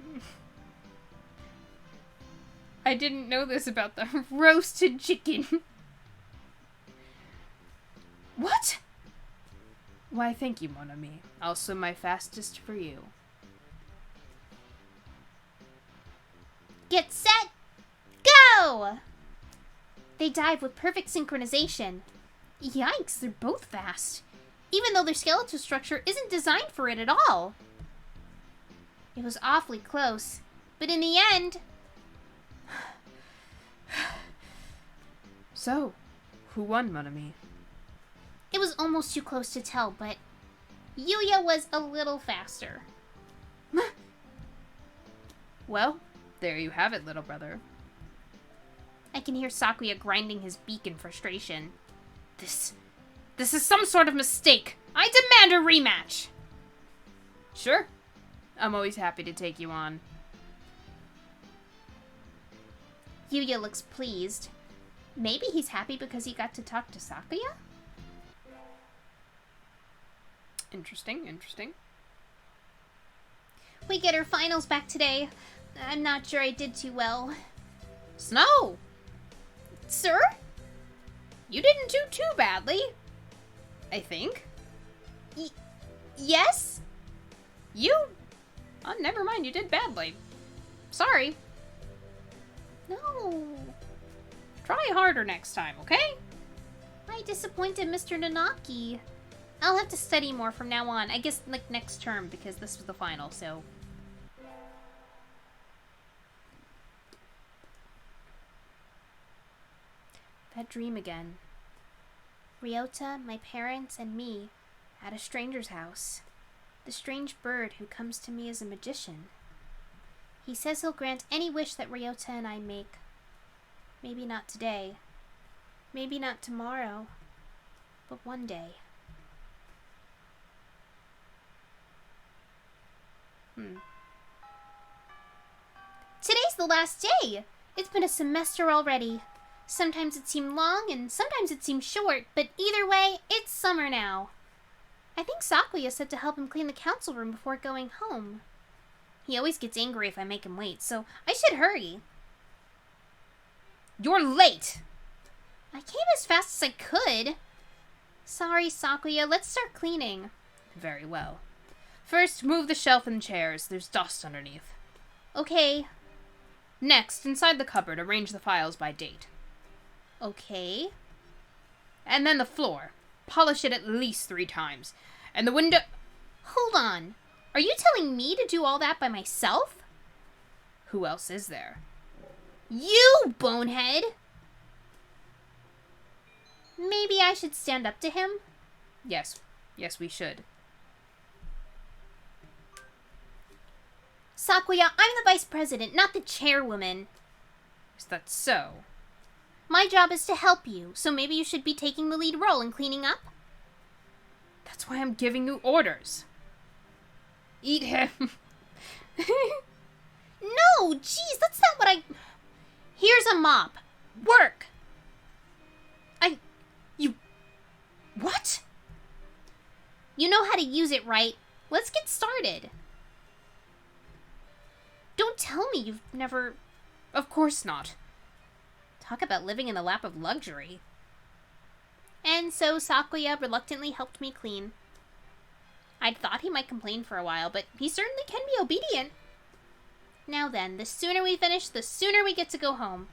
I didn't know this about the roasted chicken. What? Why, thank you, mon ami. I'll swim my fastest for you. Get set, go! They dive with perfect synchronization. Yikes, they're both fast. Even though their skeletal structure isn't designed for it at all. It was awfully close, but in the end... So, who won, mon ami? It was almost too close to tell, but Yuya was a little faster. Well, there you have it, little brother. I can hear Sakuya grinding his beak in frustration. This is some sort of mistake. I demand a rematch. Sure. I'm always happy to take you on. Yuya looks pleased. Maybe he's happy because he got to talk to Sakuya? Interesting, interesting. We get our finals back today. I'm not sure I did too well. Snow! Sir? You didn't do too badly. I think. Yes? You? Oh, never mind, you did badly. Sorry. No. Try harder next time, okay? I disappointed Mr. Nanaki. I'll have to study more from now on. I guess, like, next term, because this was the final, so... That dream again. Ryota, my parents, and me at a stranger's house. The strange bird who comes to me as a magician. He says he'll grant any wish that Ryota and I make. Maybe not today. Maybe not tomorrow. But one day. Today's the last day! It's been a semester already. Sometimes it seemed long, and sometimes it seemed short, but either way, it's summer now. I think Sakuya said to help him clean the council room before going home. He always gets angry if I make him wait, so I should hurry. You're late! I came as fast as I could. Sorry, Sakuya, let's start cleaning. Very well. First, move the shelf and chairs. There's dust underneath. Okay. Next, inside the cupboard, arrange the files by date. Okay. And then the floor. Polish it at least 3 times. And the window... Hold on. Are you telling me to do all that by myself? Who else is there? You, bonehead! Maybe I should stand up to him? Yes, we should. Sakuya, I'm the vice president, not the chairwoman. Is that so? My job is to help you, so maybe you should be taking the lead role in cleaning up? That's why I'm giving you orders. Eat him. No, jeez, that's not what I... Here's a mop. Work! What? You know how to use it, right? Let's get started. Don't tell me you've never... Of course not. Talk about living in the lap of luxury. And so Sakuya reluctantly helped me clean. I'd thought he might complain for a while, but he certainly can be obedient. Now then, the sooner we finish, the sooner we get to go home.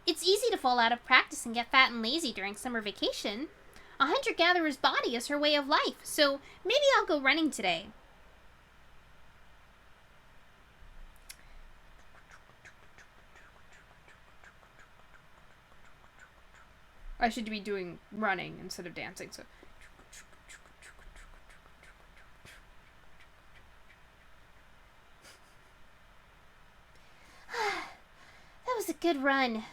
It's easy to fall out of practice and get fat and lazy during summer vacation. A hunter-gatherer's body is her way of life, so maybe I'll go running today. I should be doing running instead of dancing, so... That was a good run.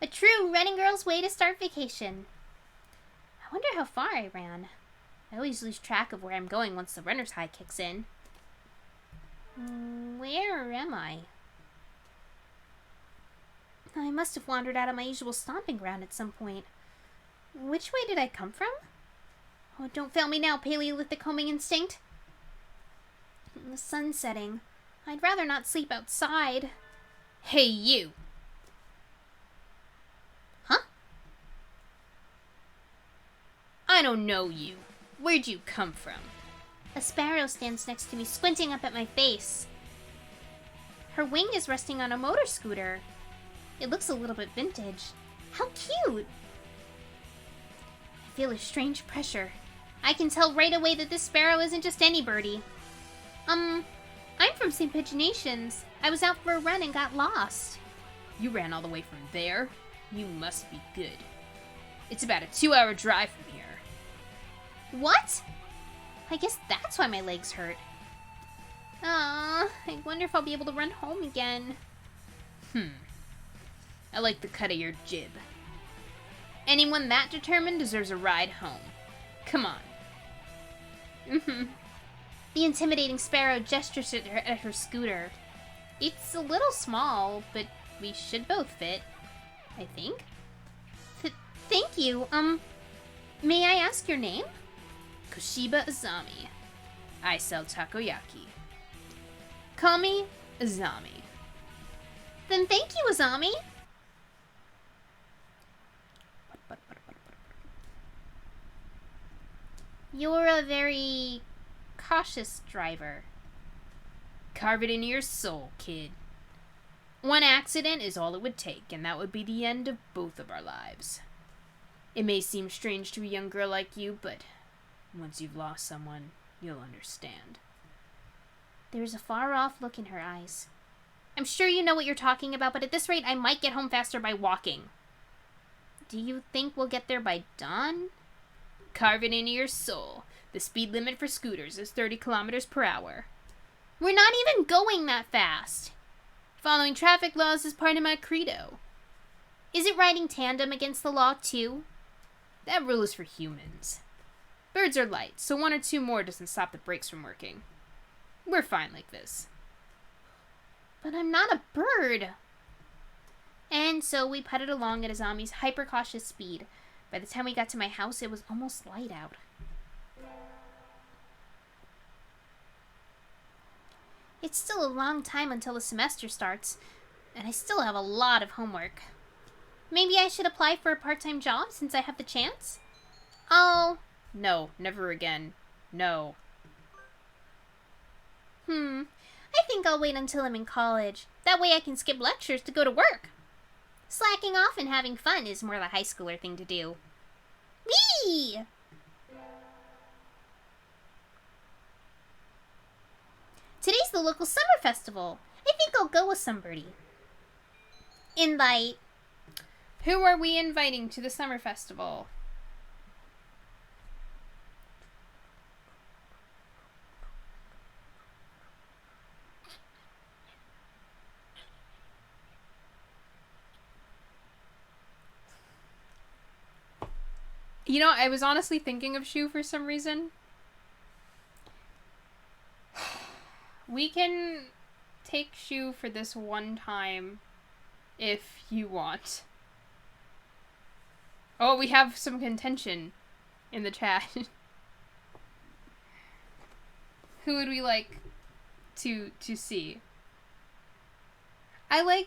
A true running girl's way to start vacation. I wonder how far I ran. I always lose track of where I'm going once the runner's high kicks in. Where am I? I must have wandered out of my usual stomping ground at some point. Which way did I come from? Oh, don't fail me now, Paleolithic homing instinct. The sun's setting. I'd rather not sleep outside. Hey, you! Huh? I don't know you. Where'd you come from? A sparrow stands next to me, squinting up at my face. Her wing is resting on a motor scooter. It looks a little bit vintage. How cute! I feel a strange pressure. I can tell right away that this sparrow isn't just any birdie. I'm from St. Pigeonations. I was out for a run and got lost. You ran all the way from there? You must be good. It's about a 2-hour drive from here. What? I guess that's why my legs hurt. I wonder if I'll be able to run home again. I like the cut of your jib. Anyone that determined deserves a ride home. Come on. The intimidating sparrow gestures at her scooter. It's a little small, but we should both fit, I think. Thank you. May I ask your name? Koshiba Azami. I sell takoyaki. Call me Azami. Then thank you, Azami. You're a very cautious driver. Carve it into your soul, kid. One accident is all it would take, and that would be the end of both of our lives. It may seem strange to a young girl like you, but once you've lost someone, you'll understand. There's a far-off look in her eyes. I'm sure you know what you're talking about, but at this rate, I might get home faster by walking. Do you think we'll get there by dawn? Carve it into your soul. The speed limit for scooters is 30 kilometers per hour. We're not even going that fast. Following traffic laws is part of my credo. Is it riding tandem against the law, too? That rule is for humans. Birds are light, so 1 or 2 more doesn't stop the brakes from working. We're fine like this. But I'm not a bird. And so we putted along at Azami's hyper-cautious speed. By the time we got to my house, it was almost light out. It's still a long time until the semester starts, and I still have a lot of homework. Maybe I should apply for a part-time job since I have the chance? Oh. No, never again. No. I think I'll wait until I'm in college. That way I can skip lectures to go to work. Slacking off and having fun is more the high schooler thing to do. Whee! Today's the local summer festival. I think I'll go with somebody. Invite. Who are we inviting to the summer festival? You know, I was honestly thinking of Shu for some reason. We can take Shu for this one time if you want. Oh, we have some contention in the chat. Who would we like to see? I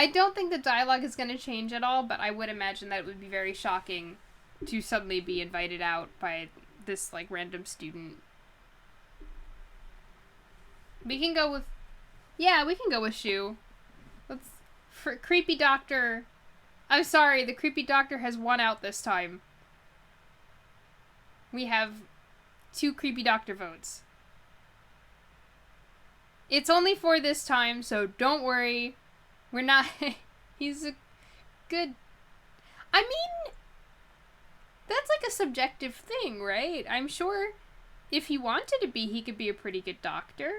don't think the dialogue is going to change at all, but I would imagine that it would be very shocking to suddenly be invited out by this, like, random student. We can go with... Yeah, we can go with Shu. Let's... For Creepy Doctor... I'm sorry, the Creepy Doctor has won out this time. We have 2 Creepy Doctor votes. It's only for this time, so don't worry. We're not... He's a good... I mean... That's like a subjective thing, right? I'm sure if he wanted to be, he could be a pretty good doctor.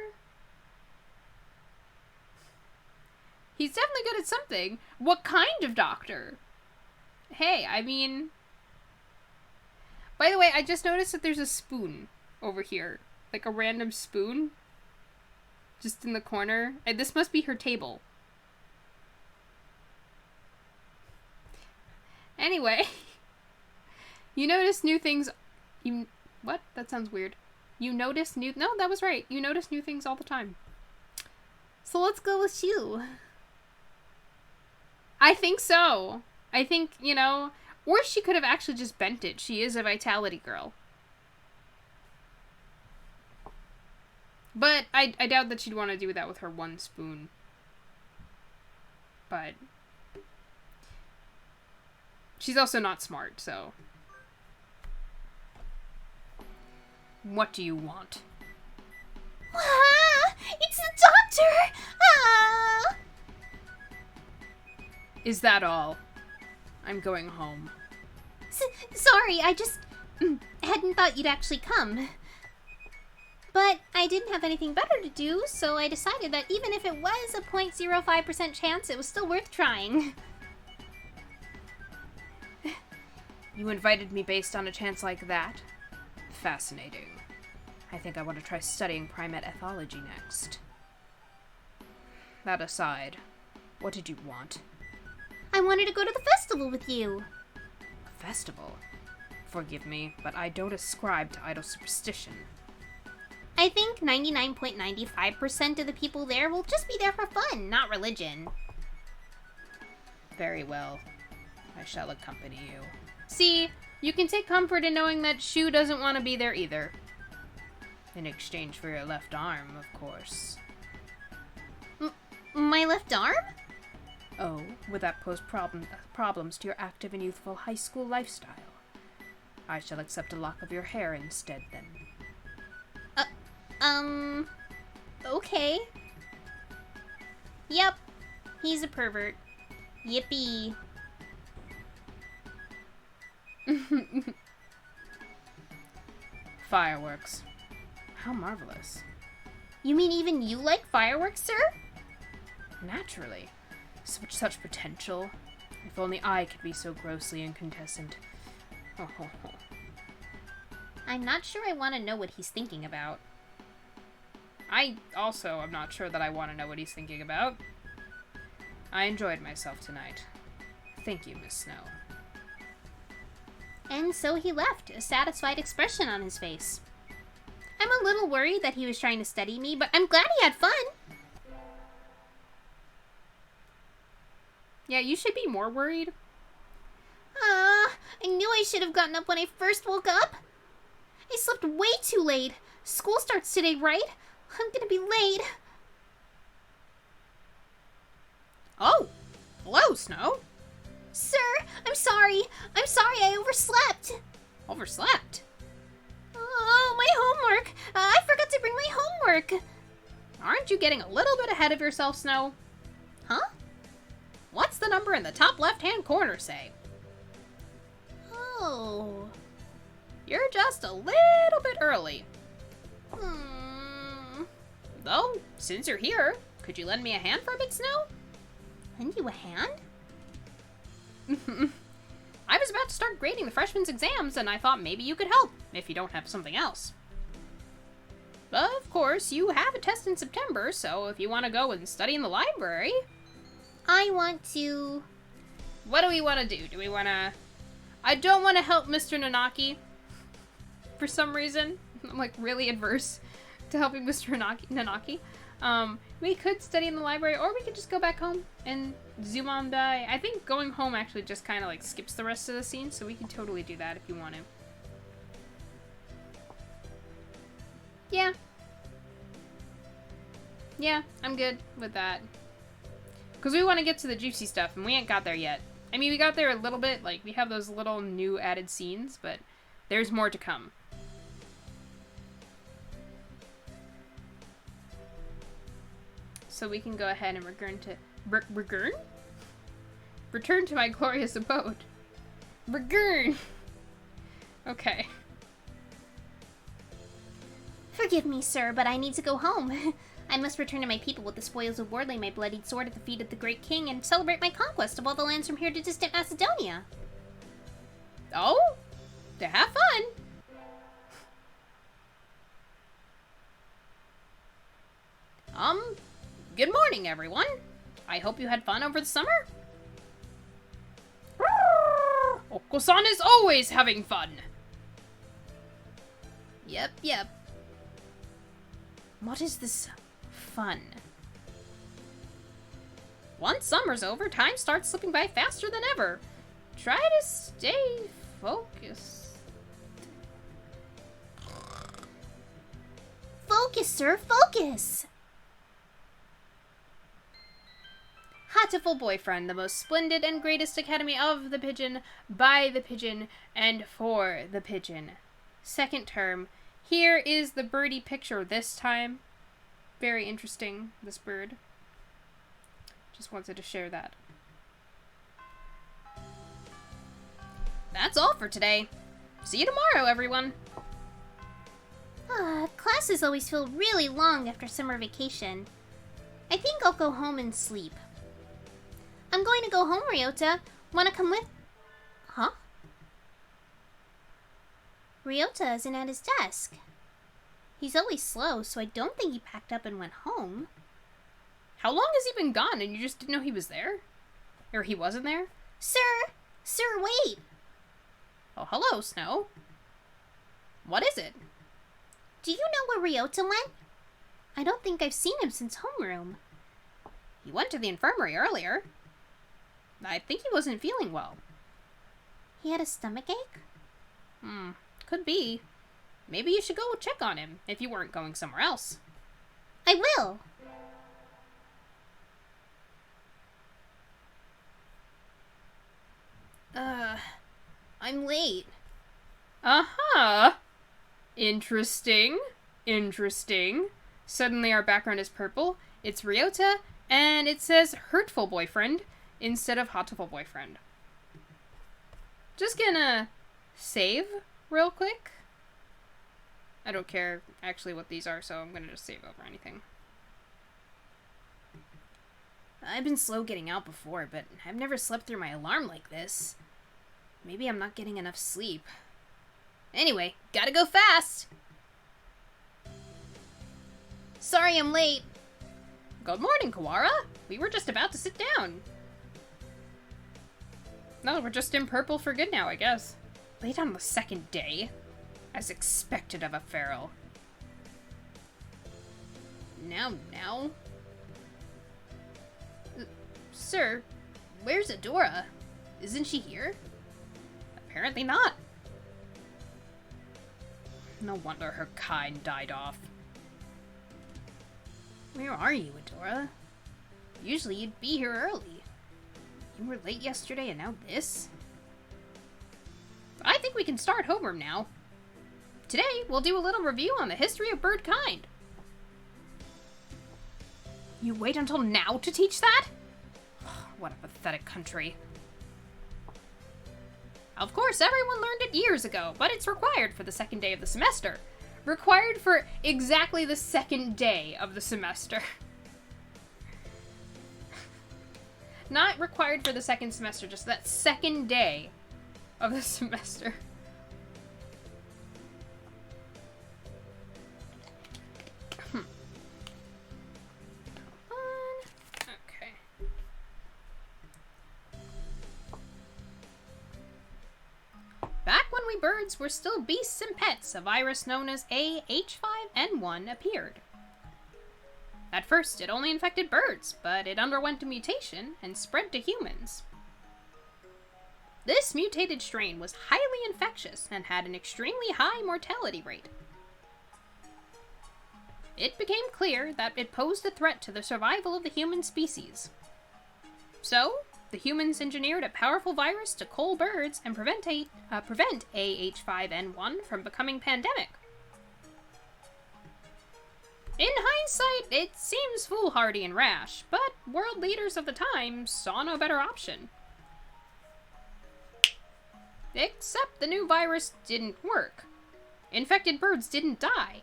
He's definitely good at something. What kind of doctor? Hey, I mean... By the way, I just noticed that there's a spoon over here. Like a random spoon. Just in the corner. And this must be her table. Anyway. You notice new things... What? That sounds weird. You notice new... No, that was right. You notice new things all the time. So let's go with Shu. I think so. I think, you know... Or she could have actually just bent it. She is a vitality girl. But I doubt that she'd want to do that with her one spoon. But... She's also not smart, so... What do you want? Ah, it's the doctor! Ah! Is that all? I'm going home. Sorry, I just hadn't thought you'd actually come. But I didn't have anything better to do, so I decided that even if it was a 0.05% chance, it was still worth trying. You invited me based on a chance like that? Fascinating. I think I want to try studying primate ethology next. That aside, what did you want? I wanted to go to the festival with you. Festival? Forgive me, but I don't ascribe to idle superstition. I think 99.95% of the people there will just be there for fun, not religion. Very well. I shall accompany you. See, you can take comfort in knowing that Shu doesn't want to be there either. In exchange for your left arm, of course. My left arm? Oh, would that pose problems to your active and youthful high school lifestyle? I shall accept a lock of your hair instead, then. Okay. Yep, he's a pervert. Yippee. Fireworks. How marvelous. You mean even you like fireworks, sir? Naturally. Such potential. If only I could be so grossly incandescent. Oh, ho, ho. I'm not sure I want to know what he's thinking about. I also am not sure that I want to know what he's thinking about. I enjoyed myself tonight. Thank you, Miss Snow. And so he left, a satisfied expression on his face. I'm a little worried that he was trying to study me, but I'm glad he had fun. Yeah, you should be more worried. I knew I should have gotten up when I first woke up. I slept way too late. School starts today, right? I'm gonna be late. Oh, Snow. Sir, I'm sorry. I'm sorry I overslept. Overslept? Oh, my homework. I forgot to bring my homework. Aren't you getting a little bit ahead of yourself, Snow? Huh? What's the number in the top left-hand corner say? Oh. You're just a little bit early. Hmm. Though, since you're here, could you lend me a hand for a bit, Snow? Lend you a hand? I was about to start grading the freshmen's exams, and I thought maybe you could help, if you don't have something else. Of course, you have a test in September, so if you want to go and study in the library... I want to... What do we want to do? Do we want to... I don't want to help Mr. Nanaki. For some reason. I'm, like, really adverse to helping Mr. Nanaki. We could study in the library, or we could just go back home and zoom on by. I think going home actually just kind of, like, skips the rest of the scene, so we can totally do that if you want to. Yeah. Yeah, I'm good with that. Because we want to get to the juicy stuff, and we ain't got there yet. I mean, we got there a little bit, like, we have those little new added scenes, but there's more to come. So we can go ahead and return to my glorious abode. Return! Okay. Forgive me, sir, but I need to go home. I must return to my people with the spoils of war, lay my bloodied sword at the feet of the great king, and celebrate my conquest of all the lands from here to distant Macedonia. Oh? To have fun! Good morning, everyone. I hope you had fun over the summer. Oko-san is always having fun. Yep. What is this fun? Once summer's over, time starts slipping by faster than ever. Try to stay focused. Focus, sir, focus! Hatoful Boyfriend, the most splendid and greatest academy of the pigeon, by the pigeon, and for the pigeon. Second term. Here is the birdie picture this time. Very interesting, this bird. Just wanted to share that. That's all for today. See you tomorrow, everyone. Classes always feel really long after summer vacation. I think I'll go home and sleep. I'm going to go home, Ryota. Wanna come with? Huh? Ryota isn't at his desk. He's always slow, so I don't think he packed up and went home. How long has he been gone and you just didn't know he was there? Or he wasn't there? Sir! Sir, wait! Oh, hello, Snow. What is it? Do you know where Ryota went? I don't think I've seen him since homeroom. He went to the infirmary earlier. I think he wasn't feeling well. He had a stomachache? Could be. Maybe you should go check on him, if you weren't going somewhere else. I will! I'm late. Uh-huh. Interesting. Suddenly our background is purple. It's Ryota, and it says Hurtful Boyfriend instead of Hatoful Boyfriend. Just gonna save real quick. I don't care actually what these are, so I'm gonna just save over anything. I've been slow getting out before, but I've never slept through my alarm like this. Maybe I'm not getting enough sleep. Anyway, gotta go fast! Sorry I'm late. Good morning, Kawara. We were just about to sit down. No, we're just in purple for good now, I guess. Late on the second day. As expected of a feral. Now. Sir, where's Adora? Isn't she here? Apparently not. No wonder her kind died off. Where are you, Adora? Usually you'd be here early. You were late yesterday and now this? I think we can start homeroom now. Today, we'll do a little review on the history of bird kind. You wait until now to teach that? What a pathetic country. Of course, everyone learned it years ago, but it's required for the second day of the semester. Required for exactly the second day of the semester. Not required for the second semester, just that second day of the semester. Okay. Back when we birds were still beasts and pets, a virus known as H5N1 appeared. At first, it only infected birds, but it underwent a mutation and spread to humans. This mutated strain was highly infectious and had an extremely high mortality rate. It became clear that it posed a threat to the survival of the human species. So, the humans engineered a powerful virus to cull birds and prevent AH5N1 from becoming pandemic. In hindsight, it seems foolhardy and rash, but world leaders of the time saw no better option. Except the new virus didn't work. Infected birds didn't die.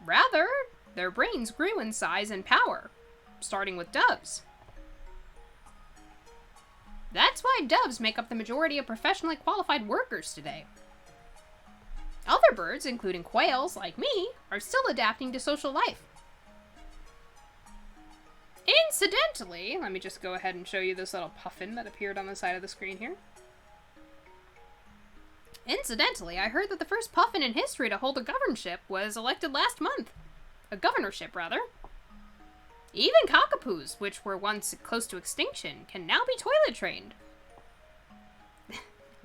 Rather, their brains grew in size and power, starting with doves. That's why doves make up the majority of professionally qualified workers today. Other birds, including quails like me, are still adapting to social life. Incidentally, let me just go ahead and show you this little puffin that appeared on the side of the screen here. Incidentally, I heard that the first puffin in history to hold a governorship was elected last month. A governorship, rather. Even cockapoos, which were once close to extinction, can now be toilet trained.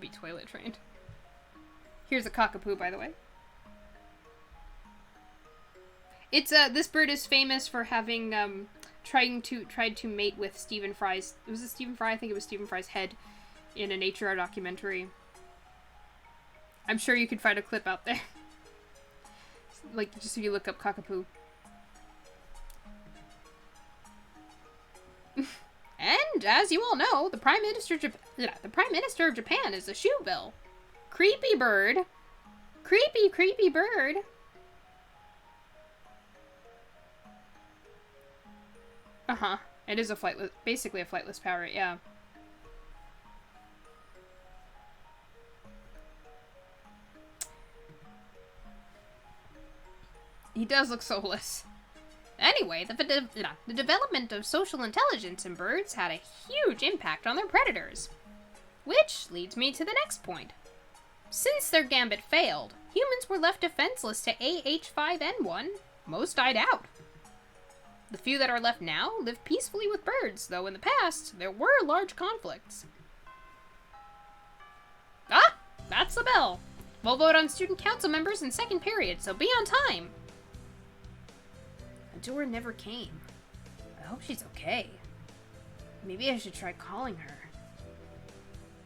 Be toilet trained. Here's a cockapoo, by the way. It's this bird is famous for having tried to mate with Stephen Fry's. Was it Stephen Fry? I think it was Stephen Fry's head in a nature documentary. I'm sure you could find a clip out there. Like, just if you look up cockapoo. And as you all know, the Prime Minister of Japan is a shoebill. Creepy bird. Creepy, creepy bird. Uh-huh. It is a flightless, basically a flightless parrot, yeah. He does look soulless. Anyway, the development of social intelligence in birds had a huge impact on their predators. Which leads me to the next point. Since their gambit failed, humans were left defenseless to AH5N1. Most died out. The few that are left now live peacefully with birds, though in the past, there were large conflicts. Ah! That's the bell! We'll vote on student council members in second period, so be on time! Adora never came. I hope she's okay. Maybe I should try calling her.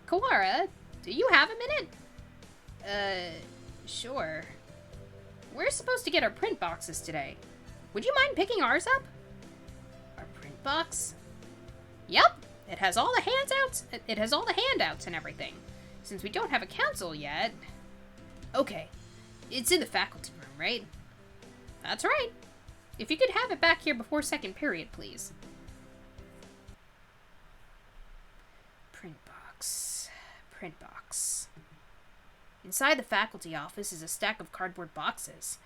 Kawara, do you have a minute? Sure. We're supposed to get our print boxes today. Would you mind picking ours up? Our print box? Yep. It has all the handouts and everything. Since we don't have a council yet. Okay. It's in the faculty room, right? That's right. If you could have it back here before second period, please. Print box. Print box. Inside the faculty office is a stack of cardboard boxes.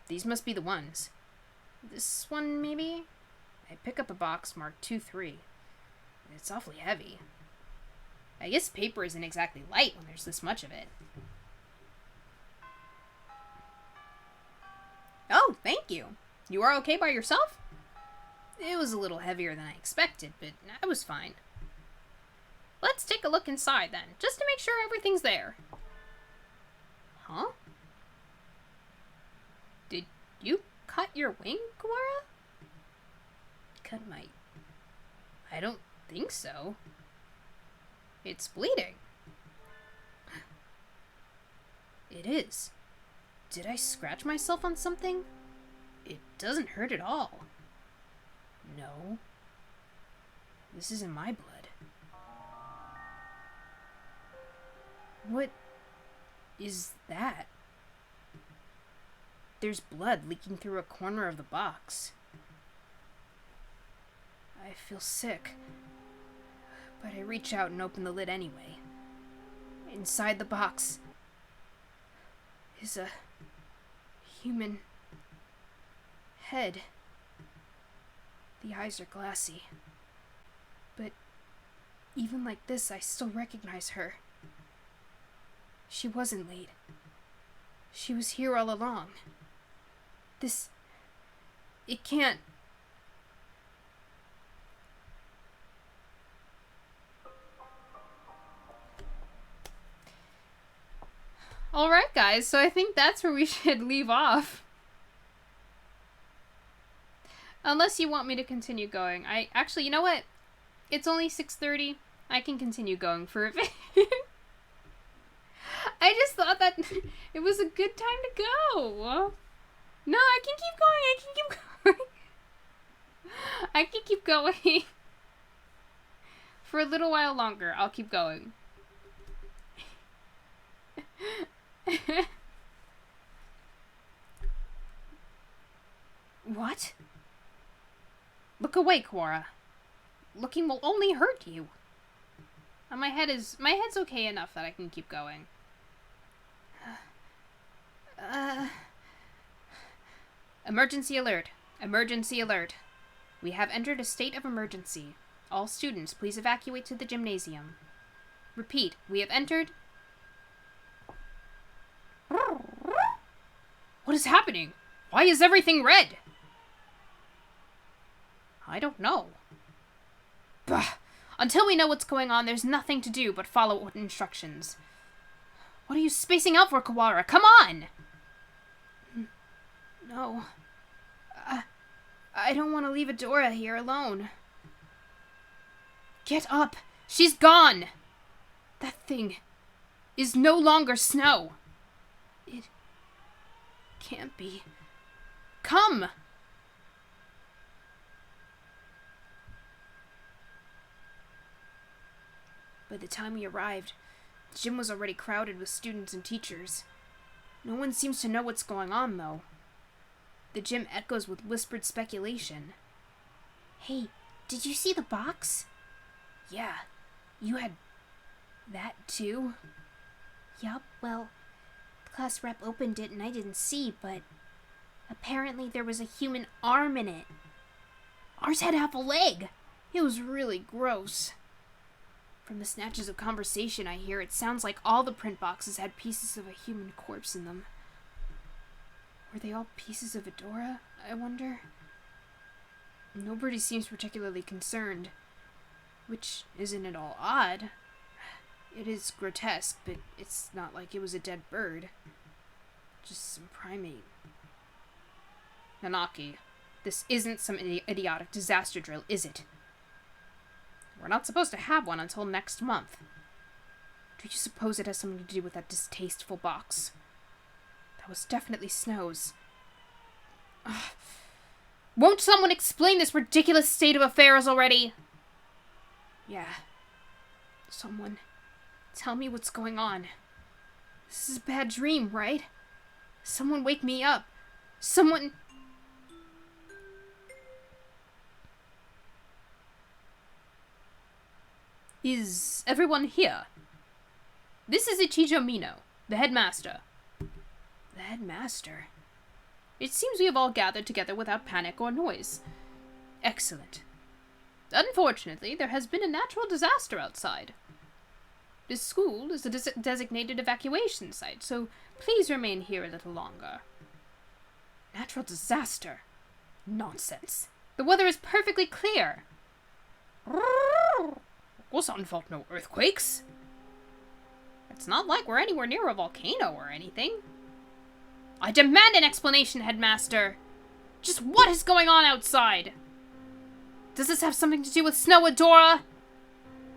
These must be the ones. This one, maybe? I pick up a box marked 2-3. It's awfully heavy. I guess paper isn't exactly light when there's this much of it. Oh, thank you. You are okay by yourself? It was a little heavier than I expected, but I was fine. Let's take a look inside then, just to make sure everything's there. Huh? Did you cut your wing, Kawara? Cut my... I don't think so. It's bleeding. It is. Did I scratch myself on something? It doesn't hurt at all. No. This isn't my blood. What is that? There's blood leaking through a corner of the box. I feel sick, but I reach out and open the lid anyway. Inside the box is a human head. The eyes are glassy. But even like this, I still recognize her. She wasn't late. She was here all along. It can't... Alright, guys, so I think that's where we should leave off. Unless you want me to continue going. Actually, you know what? It's only 6:30. I can continue going for a bit. I just thought that it was a good time to go. No, I can keep going. I can keep going. For a little while longer, I'll keep going. What? Look away, Quora. Looking will only hurt you. My head's okay enough that I can keep going. Emergency alert. Emergency alert. We have entered a state of emergency. All students, please evacuate to the gymnasium. Repeat, we have entered... What is happening? Why is everything red? I don't know. Bah! Until we know what's going on, there's nothing to do but follow instructions. What are you spacing out for, Kawara? Come on! No. I don't want to leave Adora here alone. Get up! She's gone! That thing is no longer snow. It can't be. Come! By the time we arrived, the gym was already crowded with students and teachers. No one seems to know what's going on, though. The gym echoes with whispered speculation. Hey, did you see the box? Yeah, you had that too? Yup, well, the class rep opened it and I didn't see, but apparently there was a human arm in it. Ours had half a leg. It was really gross. From the snatches of conversation I hear, it sounds like all the print boxes had pieces of a human corpse in them. Were they all pieces of Adora, I wonder? Nobody seems particularly concerned, which isn't at all odd. It is grotesque, but it's not like it was a dead bird. Just some primate. Nanaki, this isn't some idiotic disaster drill, is it? We're not supposed to have one until next month. Do you suppose it has something to do with that distasteful box? That was definitely Snow's. Ugh. Won't someone explain this ridiculous state of affairs already? Yeah. Someone. Tell me what's going on. This is a bad dream, right? Someone wake me up. Someone... Is everyone here? This is Ichijo Mino, the headmaster. The headmaster? It seems we have all gathered together without panic or noise. Excellent. Unfortunately, there has been a natural disaster outside. This school is a designated evacuation site, so please remain here a little longer. Natural disaster? Nonsense. The weather is perfectly clear. Gosan felt no earthquakes. It's not like we're anywhere near a volcano or anything. I demand an explanation, headmaster. Just what is going on outside? Does this have something to do with Snow, Adora?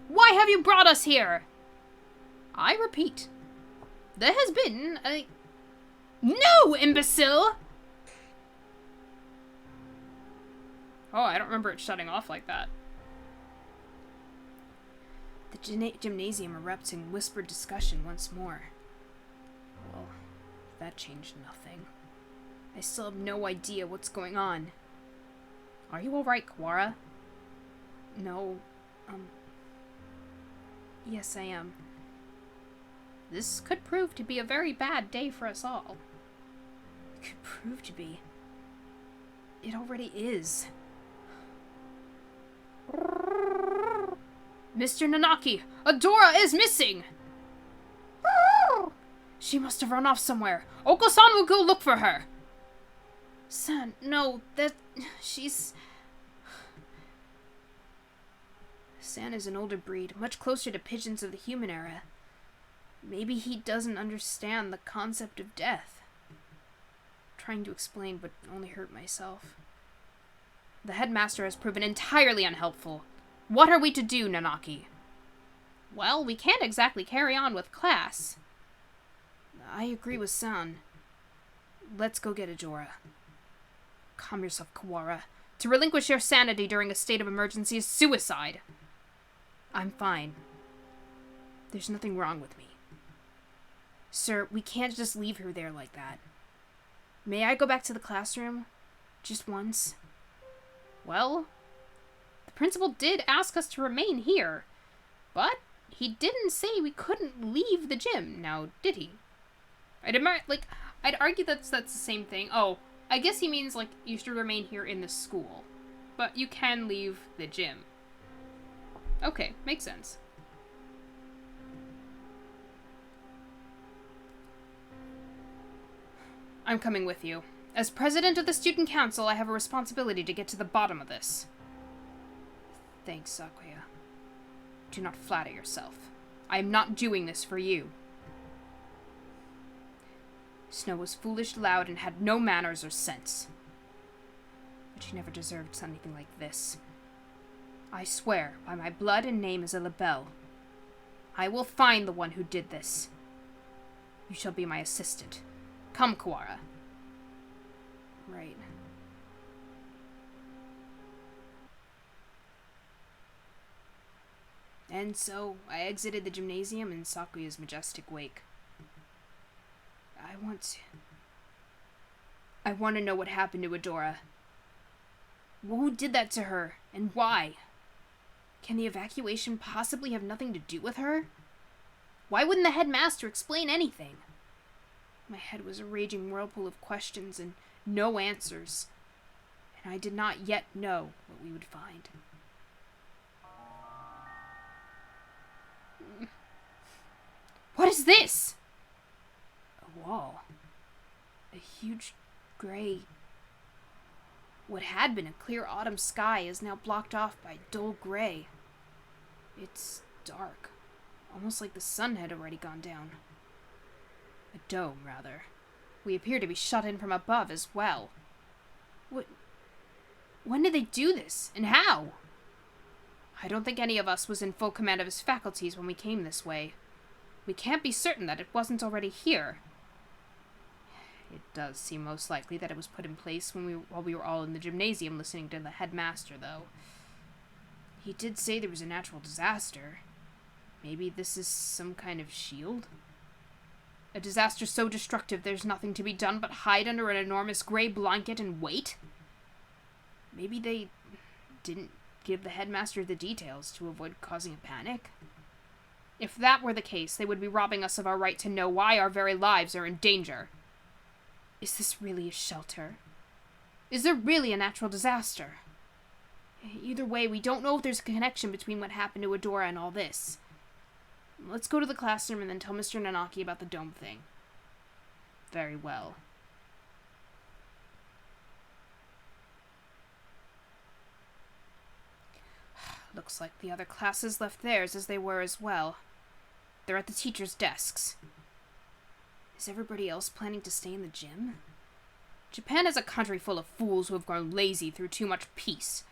Why have you brought us here? I repeat, there has been a... No, imbecile! Oh, I don't remember it shutting off like that. The gymnasium erupts in whispered discussion once more. Well, that changed nothing. I still have no idea what's going on. Are you alright, Kawara? No, yes, I am. This could prove to be a very bad day for us all. It could prove to be. It already is. Mr. Nanaki, Adora is missing! She must have run off somewhere. Oko-san will go look for her. San, no, she's... San is an older breed, much closer to pigeons of the human era. Maybe he doesn't understand the concept of death. Trying to explain, but only hurt myself. The headmaster has proven entirely unhelpful. What are we to do, Nanaki? Well, we can't exactly carry on with class. I agree with San. Let's go get Adora. Calm yourself, Kawara. To relinquish your sanity during a state of emergency is suicide. I'm fine. There's nothing wrong with me. Sir, we can't just leave her there like that. May I go back to the classroom? Just once? Well, the principal did ask us to remain here, but he didn't say we couldn't leave the gym, now did he? I'd argue that's the same thing. Oh, I guess he means, like, you should remain here in the school, but you can leave the gym. Okay, makes sense. I'm coming with you. As president of the student council, I have a responsibility to get to the bottom of this. Thanks, Sakuya. Do not flatter yourself. I am not doing this for you. Snow was foolish, loud, and had no manners or sense. But she never deserved anything like this. I swear, by my blood and name as a Labelle, I will find the one who did this. You shall be my assistant. Come, Kawara. Right. And so, I exited the gymnasium in Sakuya's majestic wake. I want to know what happened to Adora. Who did that to her, and why? Can the evacuation possibly have nothing to do with her? Why wouldn't the headmaster explain anything? My head was a raging whirlpool of questions and no answers, and I did not yet know what we would find. What is this? A wall. A huge gray... What had been a clear autumn sky is now blocked off by dull gray. It's dark, almost like the sun had already gone down. A dome, rather. We appear to be shut in from above as well. When did they do this, and how? I don't think any of us was in full command of his faculties when we came this way. We can't be certain that it wasn't already here. It does seem most likely that it was put in place while we were all in the gymnasium listening to the headmaster, though. He did say there was a natural disaster. Maybe this is some kind of shield? A disaster so destructive there's nothing to be done but hide under an enormous gray blanket and wait? Maybe they didn't give the headmaster the details to avoid causing a panic? If that were the case, they would be robbing us of our right to know why our very lives are in danger. Is this really a shelter? Is there really a natural disaster? Either way, we don't know if there's a connection between what happened to Adora and all this. Let's go to the classroom and then tell Mr. Nanaki about the dome thing. Very well. Looks like the other classes left theirs as they were as well. They're at the teachers' desks. Is everybody else planning to stay in the gym? Japan is a country full of fools who have grown lazy through too much peace.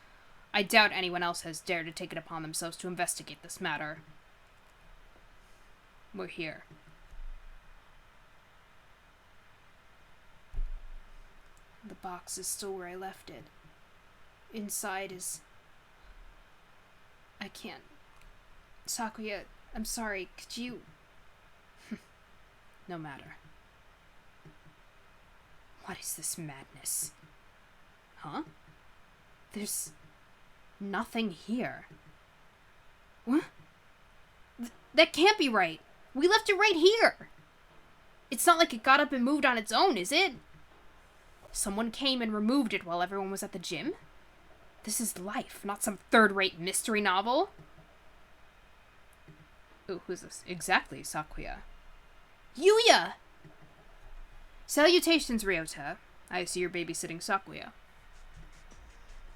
I doubt anyone else has dared to take it upon themselves to investigate this matter. We're here. The box is still where I left it. Inside is... I can't... Sakuya, I'm sorry, could you... No matter. What is this madness? Huh? There's... nothing here. What? That can't be right. We left it right here. It's not like it got up and moved on its own, is it? Someone came and removed it while everyone was at the gym? This is life, not some third-rate mystery novel. Ooh, who's this? Exactly, Sakuya. Yuya! Salutations, Ryota. I see you're babysitting Sakuya.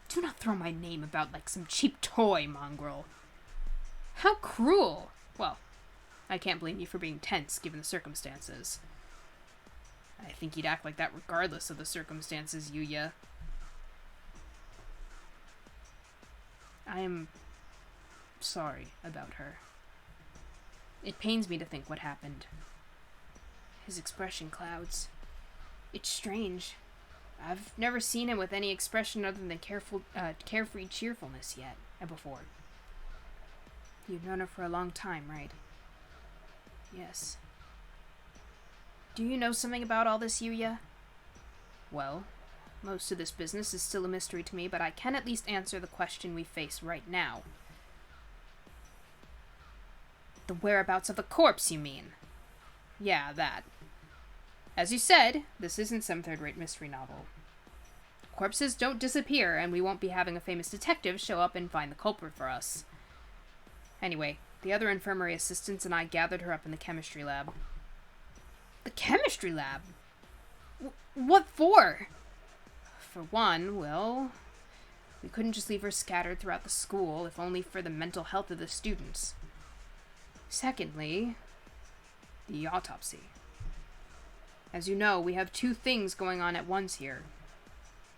Do not throw my name about like some cheap toy, mongrel. How cruel! Well, I can't blame you for being tense, given the circumstances. I think you'd act like that regardless of the circumstances, Yuya. I am sorry about her. It pains me to think what happened. His expression clouds. It's strange. I've never seen him with any expression other than carefree cheerfulness yet, before. You've known her for a long time, right? Yes. Do you know something about all this, Yuya? Well, most of this business is still a mystery to me, but I can at least answer the question we face right now. The whereabouts of the corpse, you mean? Yeah, that. As you said, this isn't some third-rate mystery novel. Corpses don't disappear, and we won't be having a famous detective show up and find the culprit for us. Anyway, the other infirmary assistants and I gathered her up in the chemistry lab. The chemistry lab? What for? For one, well, we couldn't just leave her scattered throughout the school, if only for the mental health of the students. Secondly, the autopsy. As you know, we have two things going on at once here.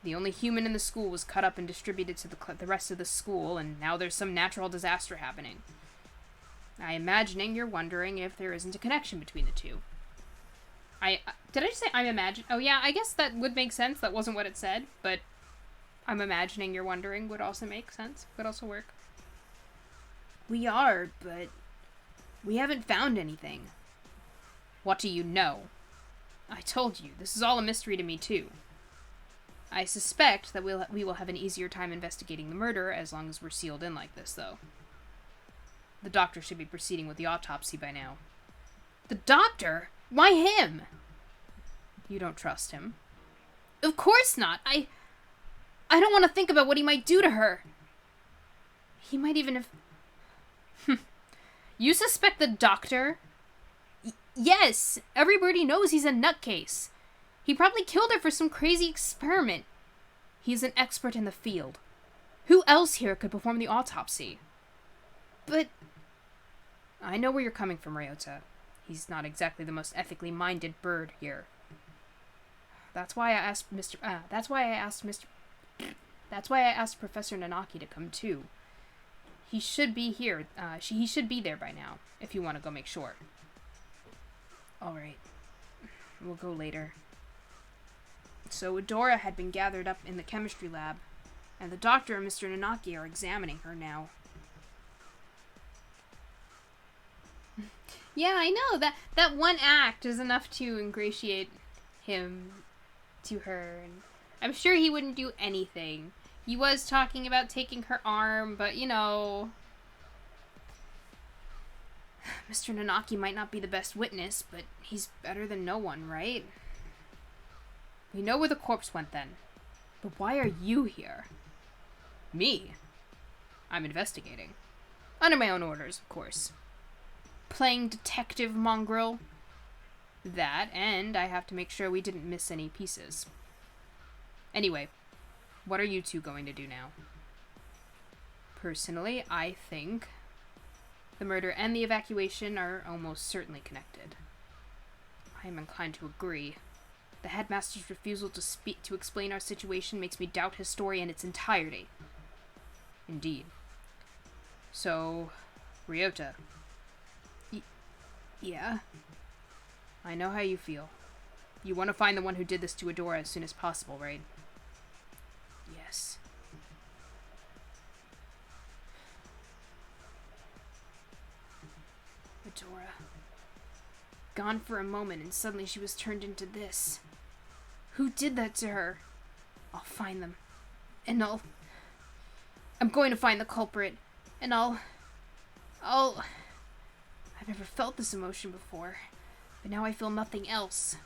The only human in the school was cut up and distributed to the rest of the school, and now there's some natural disaster happening. I'm imagining you're wondering if there isn't a connection between the two. Did I just say I'm imagining? Oh yeah, I guess that would make sense. That wasn't what it said, but I'm imagining you're wondering would also make sense. Would also work. We are, but we haven't found anything. What do you know? I told you, this is all a mystery to me too. I suspect that we will have an easier time investigating the murder as long as we're sealed in like this, though. The doctor should be proceeding with the autopsy by now. The doctor? Why him? You don't trust him. Of course not. I don't want to think about what he might do to her. He might even have... You suspect the doctor? Yes! Everybody knows he's a nutcase. He probably killed her for some crazy experiment. He's an expert in the field. Who else here could perform the autopsy? But... I know where you're coming from, Ryota. He's not exactly the most ethically minded bird here. That's why I asked Professor Nanaki to come too. He should be here. He should be there by now, if you want to go make sure. Alright. We'll go later. So Adora had been gathered up in the chemistry lab, and the doctor and Mr. Nanaki are examining her now. Yeah, I know. That one act is enough to ingratiate him to her, and I'm sure he wouldn't do anything. He was talking about taking her arm, but, you know... Mr. Nanaki might not be the best witness, but he's better than no one, right? We know where the corpse went then. But why are you here? Me? I'm investigating. Under my own orders, of course. Playing detective, mongrel. That, and I have to make sure we didn't miss any pieces. Anyway, what are you two going to do now? Personally, I think the murder and the evacuation are almost certainly connected. I am inclined to agree. The headmaster's refusal to explain our situation makes me doubt his story in its entirety. Indeed. So, Ryota. Yeah? I know how you feel. You want to find the one who did this to Adora as soon as possible, right? Yes. Adora. Gone for a moment and suddenly she was turned into this. Who did that to her? I'll find them. And I'm going to find the culprit. And I've never felt this emotion before. But now I feel nothing else.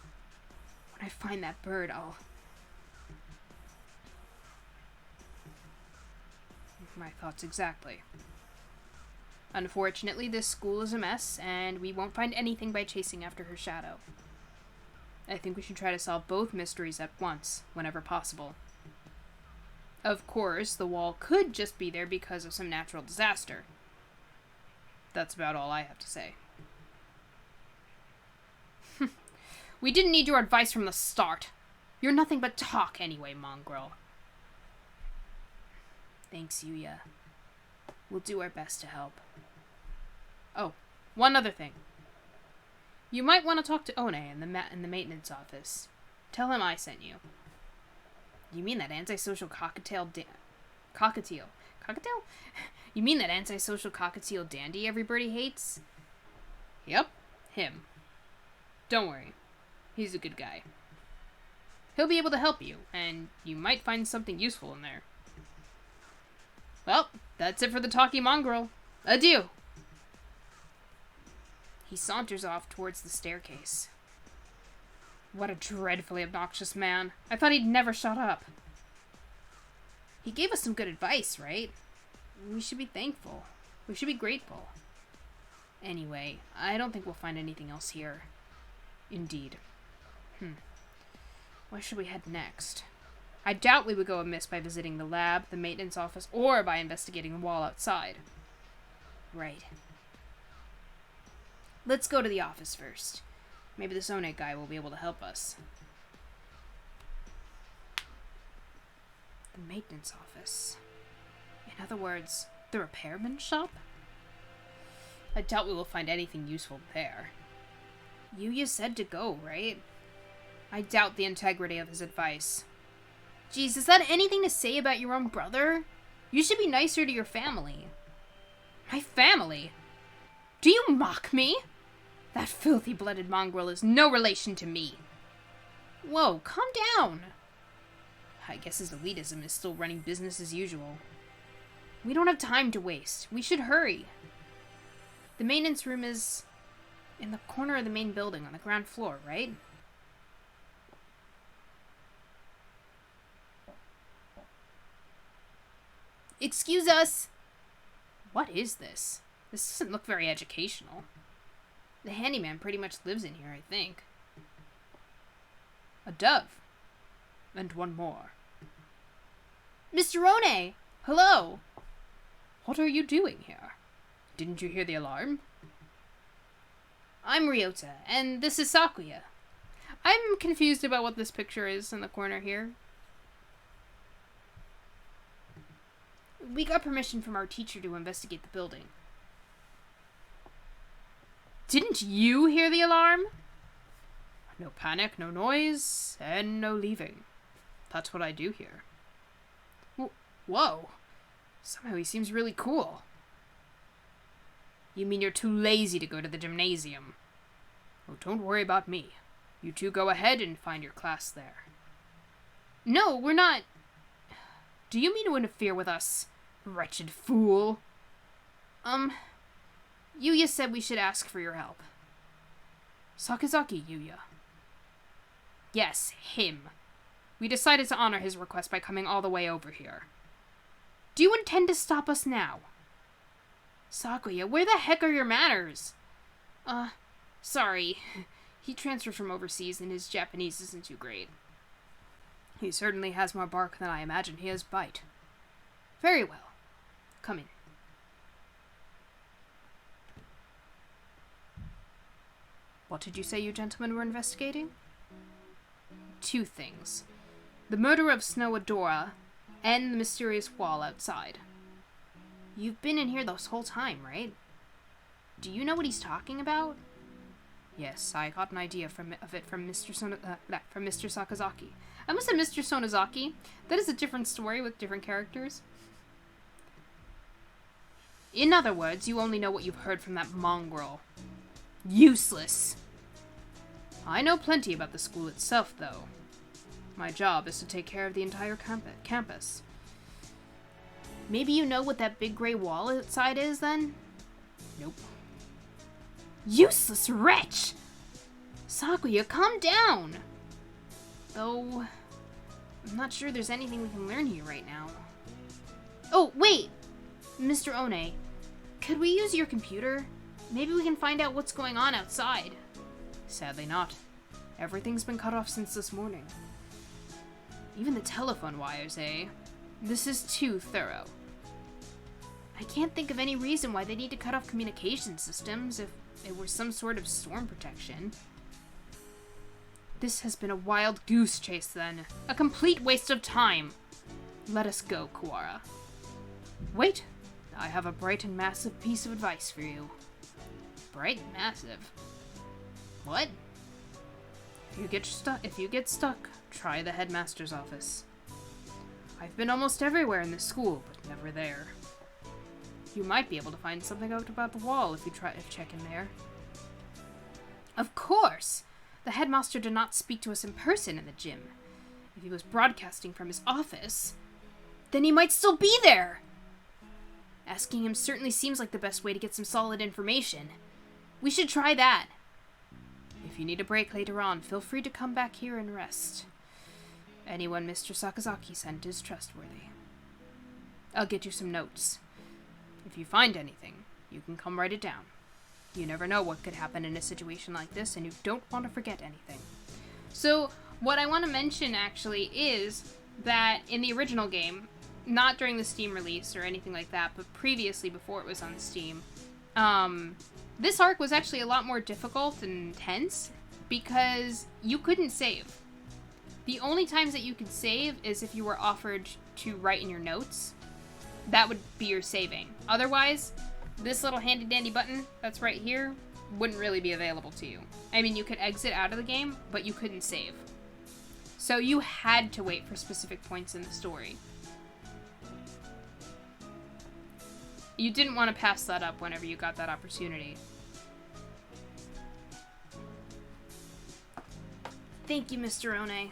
When I find that bird, My thoughts exactly. Unfortunately, this school is a mess, and we won't find anything by chasing after her shadow. I think we should try to solve both mysteries at once, whenever possible. Of course, the wall could just be there because of some natural disaster. That's about all I have to say. We didn't need your advice from the start. You're nothing but talk anyway, mongrel. Thanks, Yuya. We'll do our best to help. Oh, one other thing. You might want to talk to One in the maintenance office. Tell him I sent you. You mean that antisocial cockatiel cockatiel? Cockatiel? You mean that antisocial cockatiel dandy everybody hates? Yep, him. Don't worry. He's a good guy. He'll be able to help you, and you might find something useful in there. Well, that's it for the talky mongrel. Adieu! He saunters off towards the staircase. What a dreadfully obnoxious man. I thought he'd never shut up. He gave us some good advice, right? We should be thankful. We should be grateful. Anyway, I don't think we'll find anything else here. Indeed. Where should we head next? I doubt we would go amiss by visiting the lab, the maintenance office, or by investigating the wall outside. Right. Let's go to the office first. Maybe this One guy will be able to help us. The maintenance office. In other words, the repairman shop? I doubt we will find anything useful there. Yuya said to go, right? I doubt the integrity of his advice. Geez, is that anything to say about your own brother? You should be nicer to your family. My family? Do you mock me? That filthy-blooded mongrel is no relation to me. Whoa, calm down. I guess his elitism is still running business as usual. We don't have time to waste. We should hurry. The maintenance room is in the corner of the main building on the ground floor, right? Excuse us! What is this? This doesn't look very educational. The handyman pretty much lives in here, I think. A dove. And one more. Mr. One! Hello! What are you doing here? Didn't you hear the alarm? I'm Ryota, and this is Sakuya. I'm confused about what this picture is in the corner here. We got permission from our teacher to investigate the building. Didn't you hear the alarm? No panic, no noise, and no leaving. That's what I do here. Whoa. Somehow he seems really cool. You mean you're too lazy to go to the gymnasium? Oh, don't worry about me. You two go ahead and find your class there. No, we're not. Do you mean to interfere with us, wretched fool? Yuya said we should ask for your help. Sakazaki Yuya. Yes, him. We decided to honor his request by coming all the way over here. Do you intend to stop us now? Sakuya, where the heck are your manners? Sorry. He transferred from overseas and his Japanese isn't too great. He certainly has more bark than I imagined he has bite. Very well. Come in. What did you say you gentlemen were investigating? Two things. The murder of Snow Adora and the mysterious wall outside. You've been in here this whole time, right? Do you know what he's talking about? Yes, I got an idea of it from Mr. Sakazaki. I must have Mr. Sonozaki. That is a different story with different characters. In other words, you only know what you've heard from that mongrel. Useless. I know plenty about the school itself, though. My job is to take care of the entire campus. Maybe you know what that big gray wall outside is, then? Nope. Useless wretch! Sakuya, calm down! Though, I'm not sure there's anything we can learn here right now. Oh, wait! Mr. One, could we use your computer? Maybe we can find out what's going on outside. Sadly not. Everything's been cut off since this morning. Even the telephone wires, eh? This is too thorough. I can't think of any reason why they need to cut off communication systems if it were some sort of storm protection. This has been a wild goose chase, then. A complete waste of time. Let us go, Kuwara. Wait, I have a bright and massive piece of advice for you. Bright and massive? What? If you get stuck, try the headmaster's office. I've been almost everywhere in this school, but never there. You might be able to find something out about the wall if you check in there. Of course! The headmaster did not speak to us in person in the gym. If he was broadcasting from his office, then he might still be there! Asking him certainly seems like the best way to get some solid information. We should try that. If you need a break later on, feel free to come back here and rest. Anyone Mr. Sakazaki sent is trustworthy. I'll get you some notes. If you find anything, you can come write it down. You never know what could happen in a situation like this, and you don't want to forget anything. So, what I want to mention, actually, is that in the original game, not during the Steam release or anything like that, but previously, before it was on Steam, this arc was actually a lot more difficult and intense, because you couldn't save. The only times that you could save is if you were offered to write in your notes. That would be your saving. Otherwise, this little handy-dandy button that's right here wouldn't really be available to you. I mean, you could exit out of the game, but you couldn't save. So you had to wait for specific points in the story. You didn't want to pass that up whenever you got that opportunity. Thank you, Mr. One.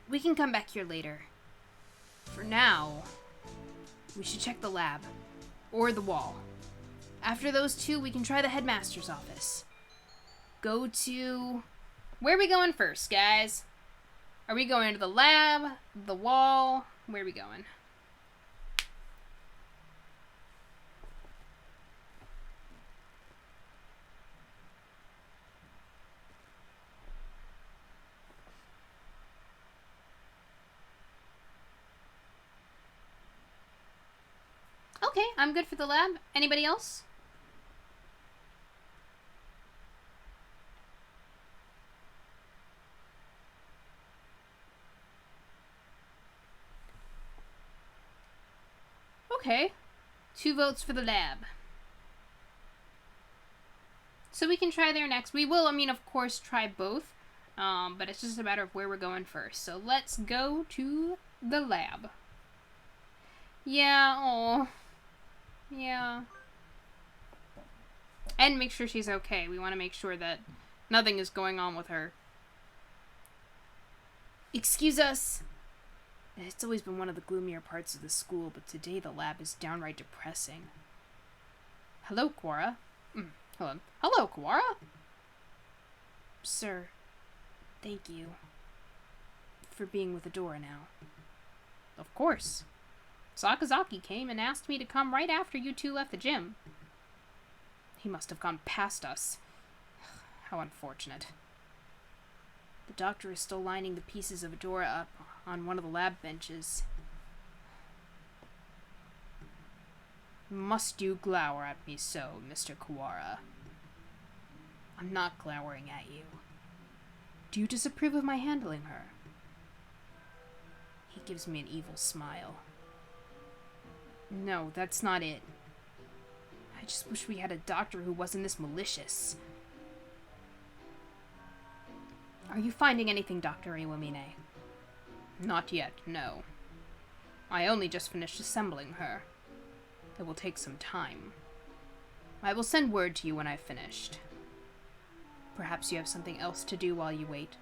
We can come back here later. For now, we should check the lab. Or the wall. After those two, we can try the headmaster's office. Go to... Where are we going first, guys? Are we going to the lab? The wall? Where are we going? Okay, I'm good for the lab. Anybody else? Okay. 2 votes for the lab. So we can try there next. We will, of course, try both. But it's just a matter of where we're going first. So let's go to the lab. Yeah, oh. Yeah. And make sure she's okay. We want to make sure that nothing is going on with her. Excuse us. It's always been one of the gloomier parts of the school, but today the lab is downright depressing. Hello, Kuwara. Hello. Hello, Kuwara. Sir, thank you for being with Adora now. Of course. Sakazaki came and asked me to come right after you two left the gym. He must have gone past us. How unfortunate. The doctor is still lining the pieces of Adora up on one of the lab benches. Must you glower at me so, Mr. Kuwara? I'm not glowering at you. Do you disapprove of my handling her? He gives me an evil smile. No, that's not it. I just wish we had a doctor who wasn't this malicious. Are you finding anything, Dr. Iwamine? Not yet, no. I only just finished assembling her. It will take some time. I will send word to you when I've finished. Perhaps you have something else to do while you wait.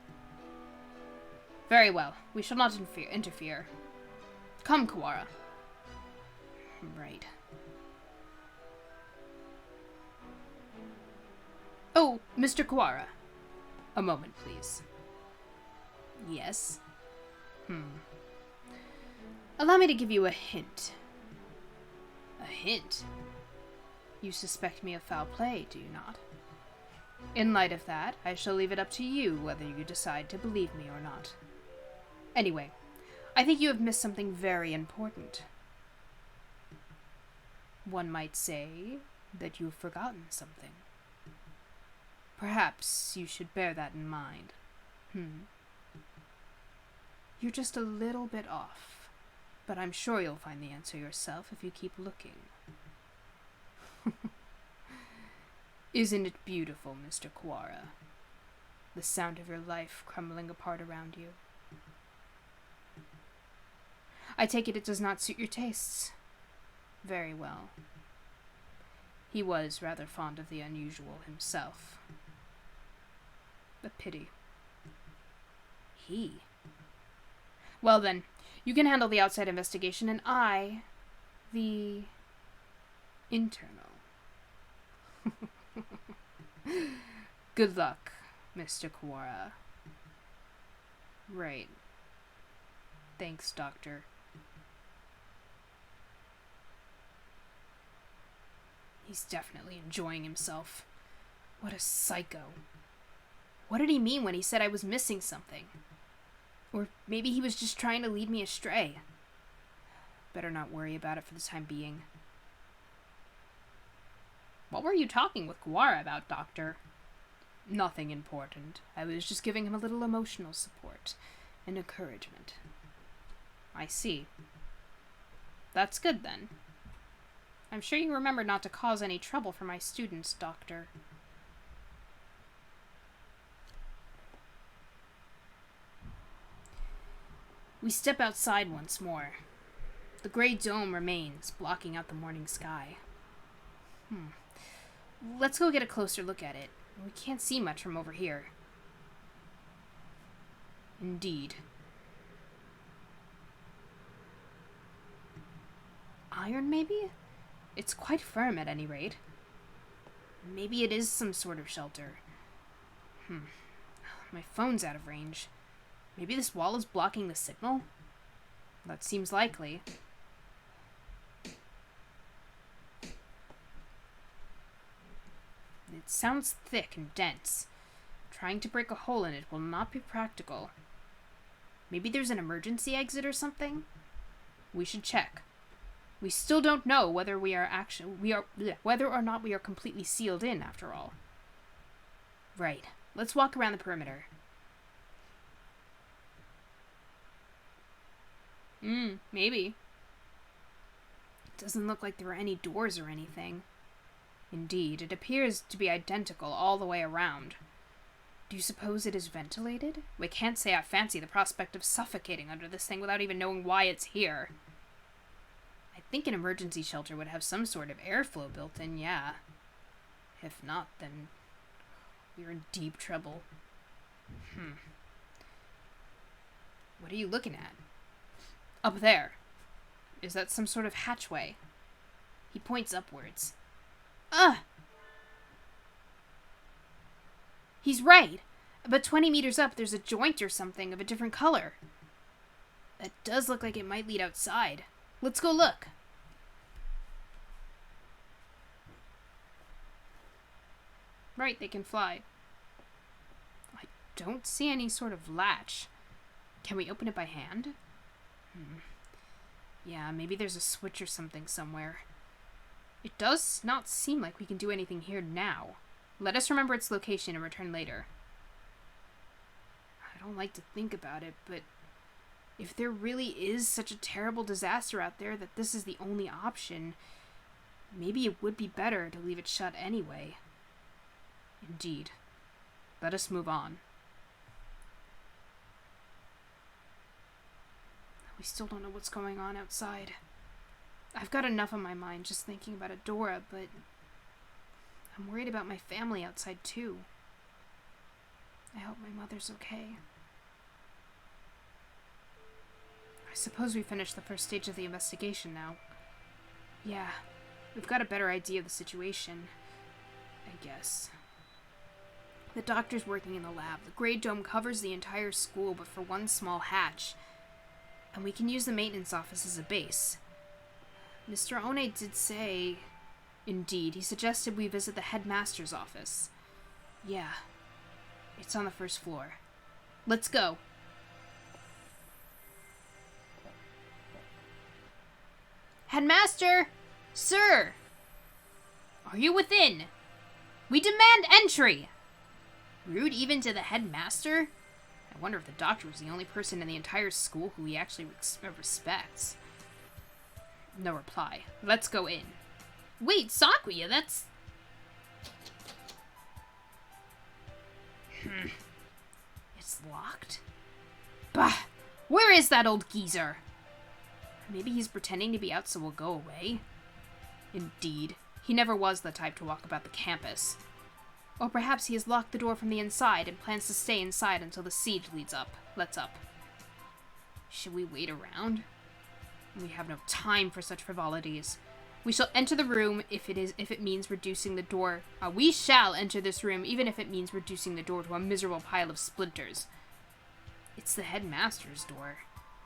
Very well. We shall not interfere. Come, Kawara. Right. Oh, Mr. Kawara. A moment, please. Yes? Allow me to give you a hint. A hint? You suspect me of foul play, do you not? In light of that, I shall leave it up to you whether you decide to believe me or not. Anyway, I think you have missed something very important. One might say that you've forgotten something. Perhaps you should bear that in mind. You're just a little bit off, but I'm sure you'll find the answer yourself if you keep looking. Isn't it beautiful, Mr. Kawara? The sound of your life crumbling apart around you. I take it does not suit your tastes. Very well. He was rather fond of the unusual himself. A pity. He? Well then, you can handle the outside investigation and I, the internal. Good luck, Mr. Kawara. Right. Thanks, Doctor. He's definitely enjoying himself. What a psycho. What did he mean when he said I was missing something? Or maybe he was just trying to lead me astray. Better not worry about it for the time being. What were you talking with Kawara about, Doctor? Nothing important. I was just giving him a little emotional support and encouragement. I see. That's good, then. I'm sure you remember not to cause any trouble for my students, Doctor. We step outside once more. The gray dome remains, blocking out the morning sky. Let's go get a closer look at it. We can't see much from over here. Indeed. Iron, maybe? It's quite firm, at any rate. Maybe it is some sort of shelter. My phone's out of range. Maybe this wall is blocking the signal? That seems likely. It sounds thick and dense. Trying to break a hole in it will not be practical. Maybe there's an emergency exit or something? We should check. We still don't know whether whether or not we are completely sealed in, after all. Right. Let's walk around the perimeter. Maybe. It doesn't look like there are any doors or anything. Indeed, it appears to be identical all the way around. Do you suppose it is ventilated? We can't say I fancy the prospect of suffocating under this thing without even knowing why it's here. I think an emergency shelter would have some sort of airflow built in, yeah. If not, then we're in deep trouble. What are you looking at? Up there. Is that some sort of hatchway? He points upwards. He's right. About 20 meters up, there's a joint or something of a different color. That does look like it might lead outside. Let's go look. Right, they can fly. I don't see any sort of latch. Can we open it by hand? Yeah, maybe there's a switch or something somewhere. It does not seem like we can do anything here now. Let us remember its location and return later. I don't like to think about it, but If there really is such a terrible disaster out there that this is the only option, maybe it would be better to leave it shut anyway. Indeed. Let us move on. We still don't know what's going on outside. I've got enough on my mind just thinking about Adora, but I'm worried about my family outside too. I hope my mother's okay. I suppose we finished the first stage of the investigation now. Yeah, we've got a better idea of the situation, I guess. The doctor's working in the lab. The Great Dome covers the entire school, but for one small hatch. And we can use the maintenance office as a base. Mr. One did say... Indeed, he suggested we visit the headmaster's office. Yeah, it's on the first floor. Let's go. Headmaster! Sir! Are you within? We demand entry! Rude even to the headmaster? I wonder if the doctor was the only person in the entire school who he actually respects. No reply. Let's go in. Wait, Sakuya, that's... It's locked? Bah! Where is that old geezer? Maybe he's pretending to be out so we'll go away? Indeed. He never was the type to walk about the campus. Or perhaps he has locked the door from the inside and plans to stay inside until the siege lets up. Should we wait around? We have no time for such frivolities. We shall enter the room if it means reducing the door. We shall enter this room even if it means reducing the door to a miserable pile of splinters. It's the headmaster's door.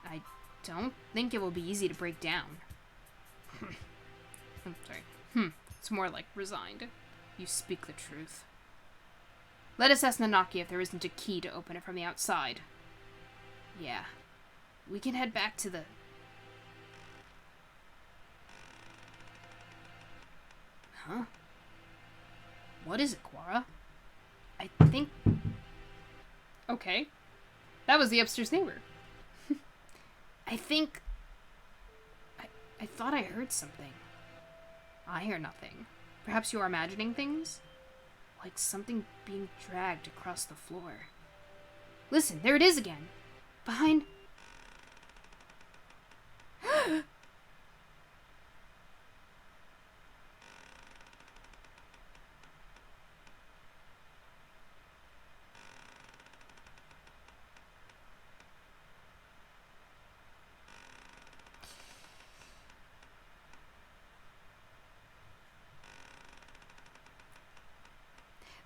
I don't think it will be easy to break down. I'm sorry. It's more like resigned. You speak the truth. Let us ask Nanaki if there isn't a key to open it from the outside. Yeah. We can head back to the... Huh? What is it, Quara? I think... Okay. That was the upstairs neighbor. I think... I thought I heard something. I hear nothing. Perhaps you are imagining things? Like something being dragged across the floor. Listen, there it is again. Behind...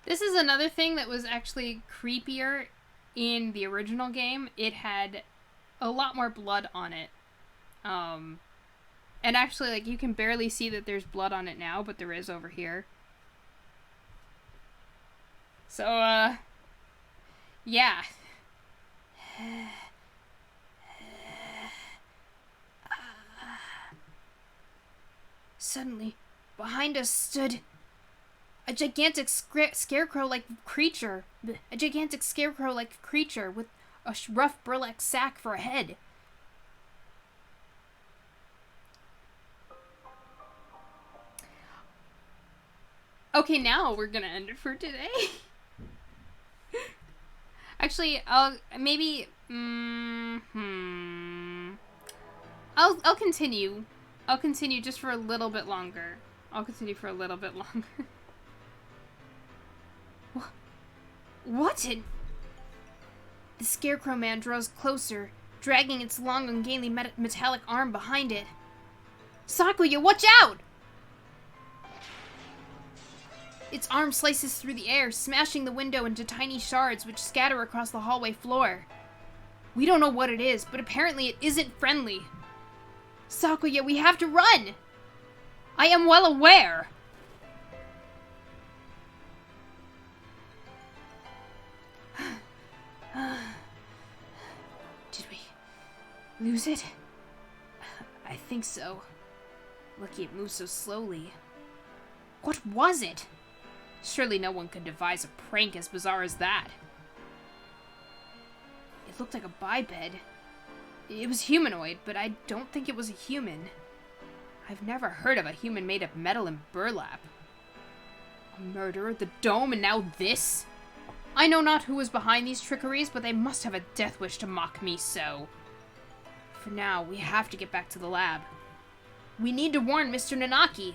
This is another thing that was actually creepier in the original game. It had a lot more blood on it. And actually, like, you can barely see that there's blood on it now, but there is over here. So, yeah. Suddenly, behind us stood... a gigantic scarecrow-like creature. A gigantic scarecrow-like creature with a rough burlap sack for a head. Okay, now we're gonna end it for today. Actually, I'll continue. I'll continue just for a little bit longer. What in... The Scarecrow Man draws closer, dragging its long, ungainly metallic arm behind it. Sakuya, watch out! Its arm slices through the air, smashing the window into tiny shards which scatter across the hallway floor. We don't know what it is, but apparently it isn't friendly. Sakuya, we have to run! I am well aware! Did we lose it? I think so. Lucky it moved so slowly. What was it? Surely no one could devise a prank as bizarre as that. It looked like a biped. It was humanoid, but I don't think it was a human. I've never heard of a human made of metal and burlap. A murderer, the dome, and now this? I know not who was behind these trickeries, but they must have a death wish to mock me so. For now, we have to get back to the lab. We need to warn Mr. Nanaki.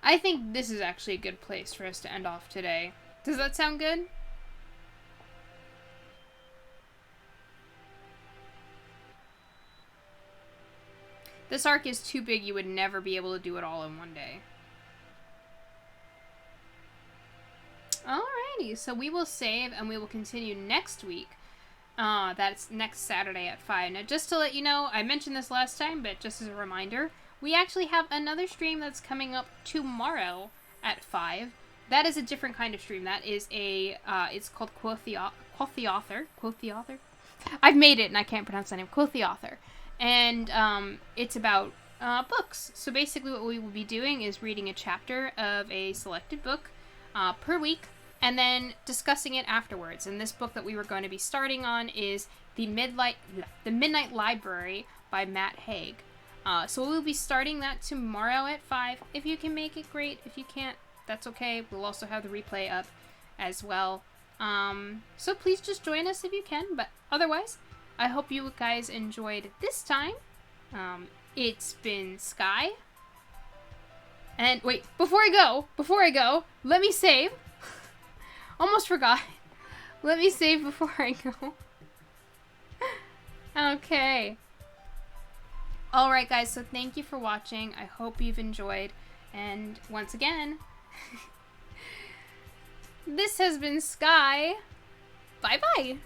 I think this is actually a good place for us to end off today. Does that sound good? This arc is too big, you would never be able to do it all in one day. Alrighty, so we will save and we will continue next week. That's next Saturday at 5. Now, just to let you know, I mentioned this last time, but just as a reminder, we actually have another stream that's coming up tomorrow at 5. That is a different kind of stream. That is a, it's called Quoth the Author. Quoth the Author? I've made it and I can't pronounce that name. Quoth the Author. And it's about books. So basically what we will be doing is reading a chapter of a selected book per week and then discussing it afterwards. And this book that we were going to be starting on is The Midnight Library by Matt Haig. So we'll be starting that tomorrow at 5. If you can make it, great. If you can't, that's okay. We'll also have the replay up as well. So please just join us if you can. But otherwise, I hope you guys enjoyed this time. It's been Sky. And wait, before I go, let me save. Almost forgot. Let me save before I go. Okay. Alright guys, so thank you for watching. I hope you've enjoyed. And once again, this has been Sky. Bye-bye.